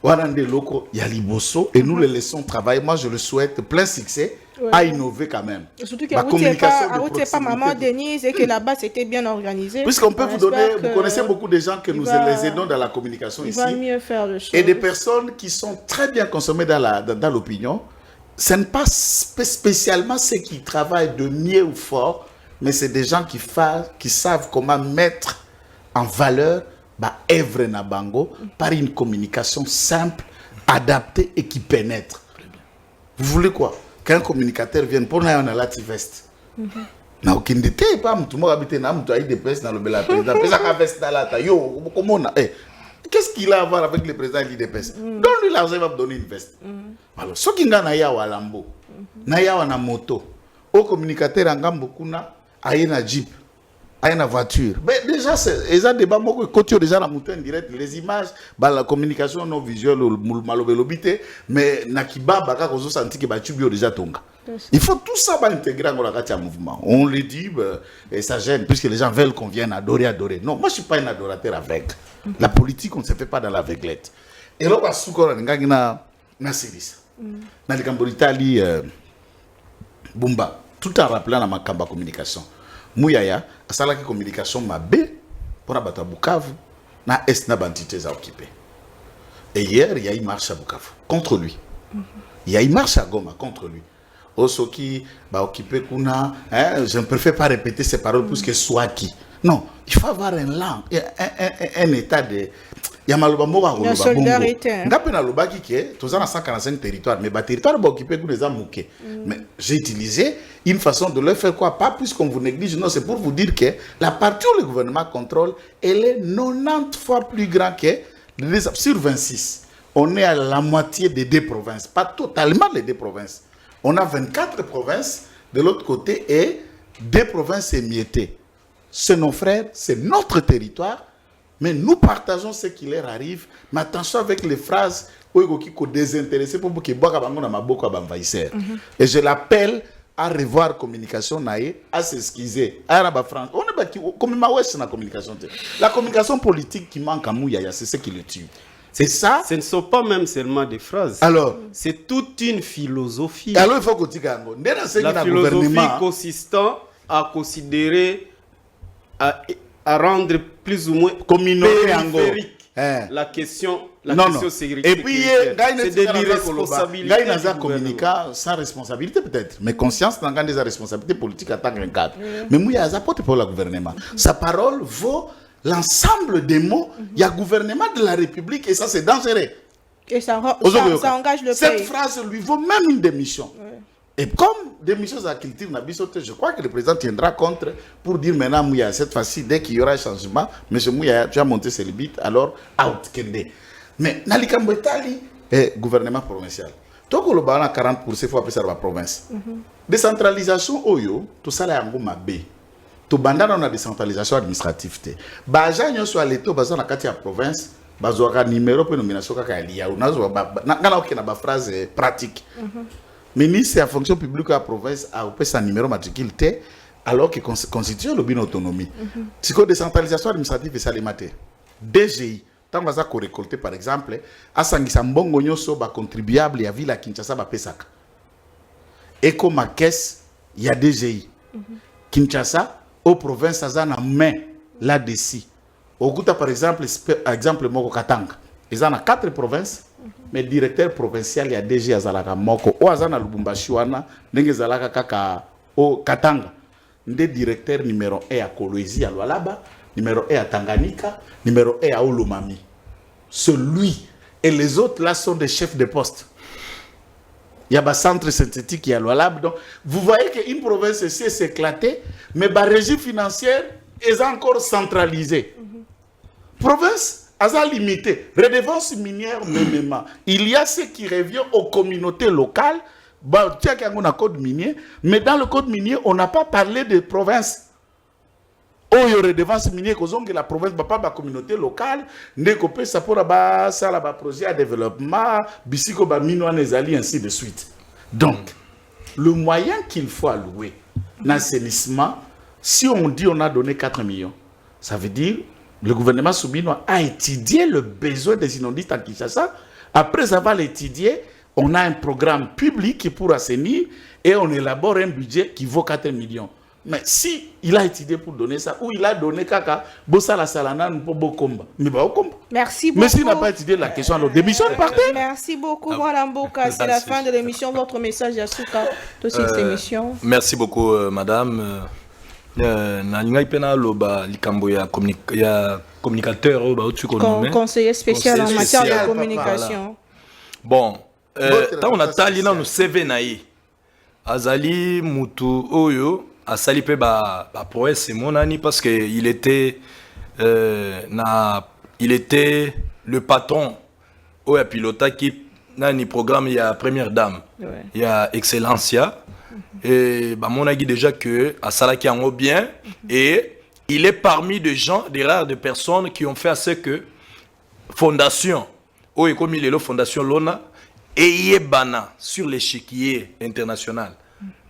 Speaker 4: Il y a Liboso et nous les laissons travailler. Moi, je le souhaite plein succès à innover quand même.
Speaker 2: Surtout que vous pas maman Denise et que là-bas c'était bien organisé.
Speaker 4: Puisqu'on peut vous donner, vous connaissez beaucoup de gens que nous les aidons dans la communication ici.
Speaker 2: Mieux faire le
Speaker 4: et des personnes qui sont très bien consommées dans l'opinion. Ce n'est pas spécialement ceux qui travaillent de mieux ou fort, mais c'est des gens qui savent comment mettre en valeur œuvre Nabango par une communication simple, adaptée et qui pénètre. Vous voulez quoi? Qu'un communicateur vienne pour nous en la veste. Na aucun détail pas tout le monde habite na mtu aide pesa dans le bela président. Pesa ka veste dans la taille. Yo comment on a qu'est-ce qu'il a à voir avec le président l'IDPS? Donne-lui l'argent, il va me donner une veste. Alors ce qui nga na ya wa lambo. Na ya wa na moto. Au communicateur angambo kuna aye na jeep. À une voiture. Mais déjà, c'est un débat côté déjà la montagne direct, les images, la communication non visuelle, malobélobité, mais nakiba baka kozo senti que batubio déjà tonga. Il faut tout ça intégrer dans la mouvement. On le dit et ça gêne puisque les gens veulent qu'on vienne adorer. Non, moi je suis pas un adorateur aveugle. La politique on ne se fait pas dans l'aveuglette. Et là on souko na service. Na likambolitali Bumba, tout en rappelant la makamba communication. Mouyaya, à ça la communication m'a B pour abattre Bukavu, na est na bandites à occuper. Et hier, il y a une marche à Bukavu contre lui. Il y a une marche à Goma contre lui. Osoki va occuper Kuna, je ne préfère pas répéter ces paroles plus que soit qui. Non, il faut avoir un état de. Il y a la solidarité. Tous en 145 territoires, mais les territoires sont occupés par les Amouké. Mais j'ai utilisé une façon de leur faire quoi? Pas plus qu'on vous néglige, non, c'est pour vous dire que la partie où le gouvernement contrôle, elle est 90 fois plus grande que sur 26. On est à la moitié des 2 provinces, pas totalement les 2 provinces. On a 24 provinces de l'autre côté et 2 provinces émiettées. C'est nos frères, c'est notre territoire. Mais nous partageons ce qui leur arrive. Mais attention avec les phrases qui sont désintéressées pour que et je l'appelle à revoir communication à s'excuser. On est comme la communication. La communication politique qui manque à Mouyaya, c'est ce qui le tue. C'est ça.
Speaker 3: Ce ne sont pas même seulement des phrases.
Speaker 4: Alors,
Speaker 3: c'est toute une philosophie.
Speaker 4: Alors il faut que tu
Speaker 3: la philosophie consistant à considérer à rendre plus ou moins
Speaker 4: périphérique
Speaker 3: la question sécurité.
Speaker 4: Et puis,
Speaker 3: c'est de l'irresponsabilité.
Speaker 4: Il y a communiquant sans responsabilité peut-être, mais conscience n'a pas des responsabilités politiques en tant que cadre. Mais il y a un pour le gouvernement. Sa parole vaut l'ensemble des mots. Il y a gouvernement de la République et ça c'est dangereux.
Speaker 2: Et ça engage le pays.
Speaker 4: Cette phrase lui vaut même une démission. Et comme démission de la culture, je crois que le président tiendra compte pour dire maintenant, Mouya, cette fois-ci, dès qu'il y aura un changement, M. Mouya, tu as monté ses limites, alors out, Kende. Mais, Nalikambo Etali, gouvernement provincial. Donc, on a 40% fois plus la province. Décentralisation, oyo, tout ça, là, on a bé. Tout bandana, on a décentralisation administrative. Baja, on soit l'été, on a la province, on a numéro de nomination, on a phrase pratique. Ministre de la fonction publique à la province a un numéro matricule alors qu'il constitue le bien autonomie. Si la décentralisation administrative est salimate, DGI, tant que ça récolté par exemple, à Sangisa Mbongo Nyoso ba contribuable à Villa Kinshasa ba Pesaka. Et comme ma caisse, il y a DGI. Kinshasa, aux provinces, ça a main là-dessus. Au Gouta par exemple, Moko Katanga. Ils ont 4 provinces. Mais directeur provincial il y a DG azalaka moko o azana Lubumbashi wana ndenge zalaka kaka o Katanga ndé directeur numéro 1 à Kolwezi à Lualaba, numéro 1 à Tanganyika, numéro 1 à Olomami. Celui et les autres là sont des chefs de poste. Il y a un centre synthétique qui est à Lualaba. Donc vous voyez qu'une province ici s'est éclatée, mais la régie financière est encore centralisée. Province à limité. Redevance minière, même. Il y a ce qui revient aux communautés locales. Bah, tiens, qu'il y a un code minier. Mais dans le code minier, on n'a pas parlé de province. Oh, il y a redevance minière, que la province n'a pas la communauté locale. Ndekopé, ça pour la projet de développement, bisiko, mino, nezali, ainsi de suite. Donc, le moyen qu'il faut allouer, l'assainissement, si on dit on a donné 4 millions, ça veut dire le gouvernement soubino a étudié le besoin des inondistes en Kinshasa. Après avoir étudié, on a un programme public pour assainir et on élabore un budget qui vaut 4 millions. Mais si il a étudié pour donner ça, ou il a donné kaka, bossa la salana, pour Bokomba. Mais bah, Bokomba.
Speaker 2: Merci beaucoup.
Speaker 4: Mais s'il n'a pas étudié la question, alors démissionne partez.
Speaker 2: Merci beaucoup, Madame Boka. C'est la fin de l'émission. Votre message à Souka de cette émission.
Speaker 5: Merci beaucoup, Madame.
Speaker 2: Conseiller spécial en matière de communication.
Speaker 5: Bon, on a talina nous sevenaï azali mutu oyo asali pe ba prouesse monani parce que il était le patron oya pilota qui nani programme il y a première dame il y a Excellencia. Et bah mon avis déjà que à Salaki en haut bien et il est parmi des gens, des rares de personnes qui ont fait à ce que fondation ou comme il est la fondation Lona et bana sur l'échiquier international.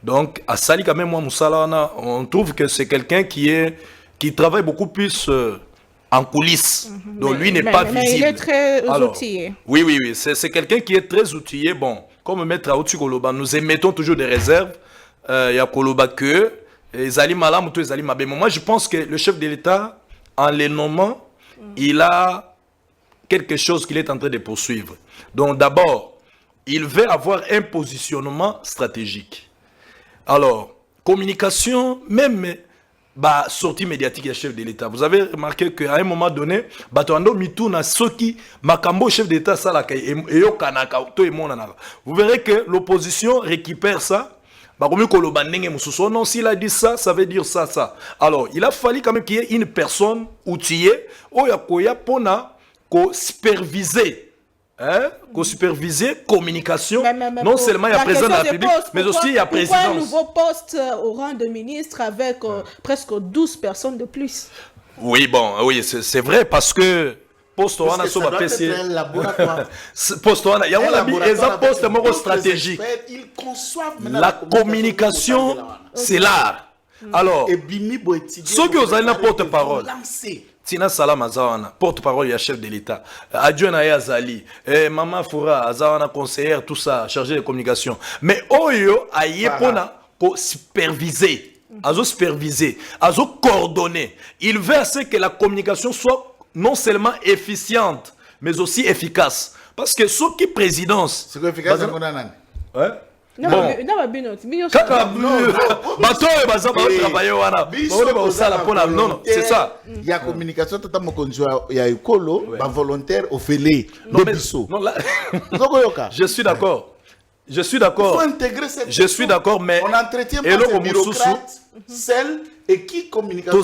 Speaker 5: Donc à Sali quand même moi Moussalana on trouve que c'est quelqu'un qui travaille beaucoup plus en coulisses. Donc lui n'est pas visible.
Speaker 2: Il est très outillé.
Speaker 5: Oui, c'est quelqu'un qui est très outillé. Bon, comme Maître Aouti Koloba, nous émettons toujours des réserves. Il y a Koloba que, Zali Malam ou Zali Mabé. Moi, je pense que le chef de l'État, en les nommant, il a quelque chose qu'il est en train de poursuivre. Donc d'abord, il veut avoir un positionnement stratégique. Alors, communication, même sortie médiatique du chef de l'État. Vous avez remarqué qu'à un moment donné, vous verrez que l'opposition récupère ça. Non, s'il a dit ça, ça veut dire ça, ça. Alors, il a fallu quand même qu'il y ait une personne outillée pour superviser. Superviser communication, non seulement il y a président de la République, mais aussi il y a présidence.
Speaker 2: Pourquoi un nouveau poste au rang de ministre avec presque 12 personnes de plus?
Speaker 5: Oui, bon, oui, c'est vrai parce que poste on a sur poste on a, il y a un poste stratégique.
Speaker 4: Ils conçoivent
Speaker 5: la communication, c'est l'art. Alors, ceux qui ont un porte-parole. Tina Salam Azawana, porte-parole et chef de l'État. Adjoint Azali, Maman Foura, Azawana conseillère, tout ça, chargé de communication. Mais Oyo a yépona pour superviser, azo superviser, azo coordonner. Il veut à ce que la communication soit non seulement efficiente, mais aussi efficace. Parce que ceux qui présidence...
Speaker 4: C'est quoi efficace dans le monde?
Speaker 5: Ouais.
Speaker 2: Non,
Speaker 5: Bon.
Speaker 4: Non, c'est ça. Il y a communication totalement il y a écolo, volontaire au fêlé.
Speaker 5: Je suis d'accord. Je suis d'accord.
Speaker 4: Il faut intégrer cette
Speaker 5: Je suis d'accord, mais
Speaker 4: on n'entretient pas ces bureaucrates seuls et qui communiquent.
Speaker 5: Vous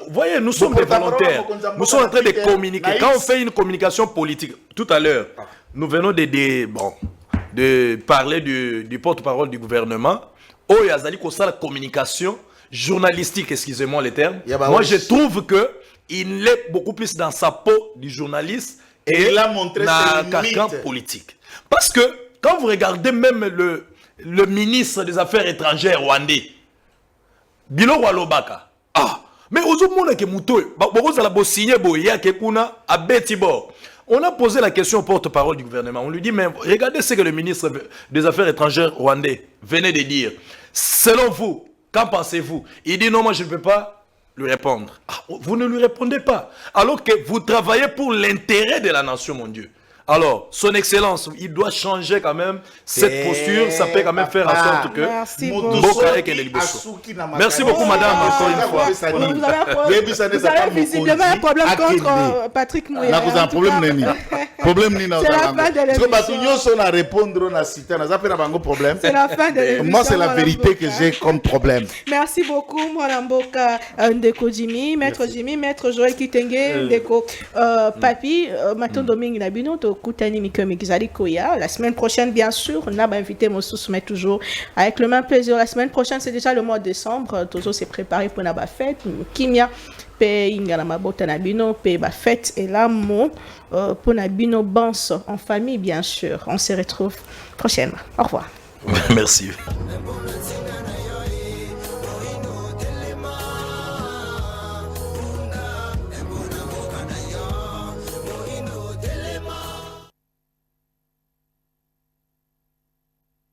Speaker 5: voyez, nous sommes des volontaires. Nous sommes en train de communiquer. Quand on fait une communication politique, tout à l'heure, nous venons de parler du porte-parole du gouvernement. Oh, il y a la communication journalistique, excusez-moi les termes. Moi, je trouve que il est beaucoup plus dans sa peau du journaliste et
Speaker 4: il a montré
Speaker 5: dans quelqu'un politique. Parce que quand vous regardez même le ministre des Affaires étrangères rwandais, Bilo Walobaka, mais on a posé la question au porte-parole du gouvernement. On lui dit, mais regardez ce que le ministre des Affaires étrangères rwandais venait de dire. Selon vous, qu'en pensez-vous? Il dit, non, moi je ne peux pas lui répondre. Vous ne lui répondez pas. Alors que vous travaillez pour l'intérêt de la nation, mon Dieu. Alors, son excellence, il doit changer quand même cette posture. Ça peut quand même faire en sorte que... Merci beaucoup, madame, encore une fois.
Speaker 2: Vous avez visiblement un problème contre Patrick Mouya.
Speaker 4: Vous avez un problème, Néni. Problème, Nina.
Speaker 2: C'est la fin de l'émission. C'est la fin de l'émission.
Speaker 4: Moi, c'est la vérité que j'ai comme problème.
Speaker 2: Merci beaucoup, Mwanamboka Ndeko Jimmy, Maître Jimmy, Maître Joël Kitenge, Ndeko Papi, Maton Domingue Nabino, Koutani Mikomi Gizali Koya. La semaine prochaine, bien sûr, on a invité mon sous, mais toujours avec le même plaisir. La semaine prochaine, c'est déjà le mois de décembre. Toujours s'est préparé pour la fête. Kimia, pe ingala mabota nabino, pe ba fête et là, mon pour nabino bans en famille, bien sûr. On se retrouve prochainement. Au revoir.
Speaker 5: Merci.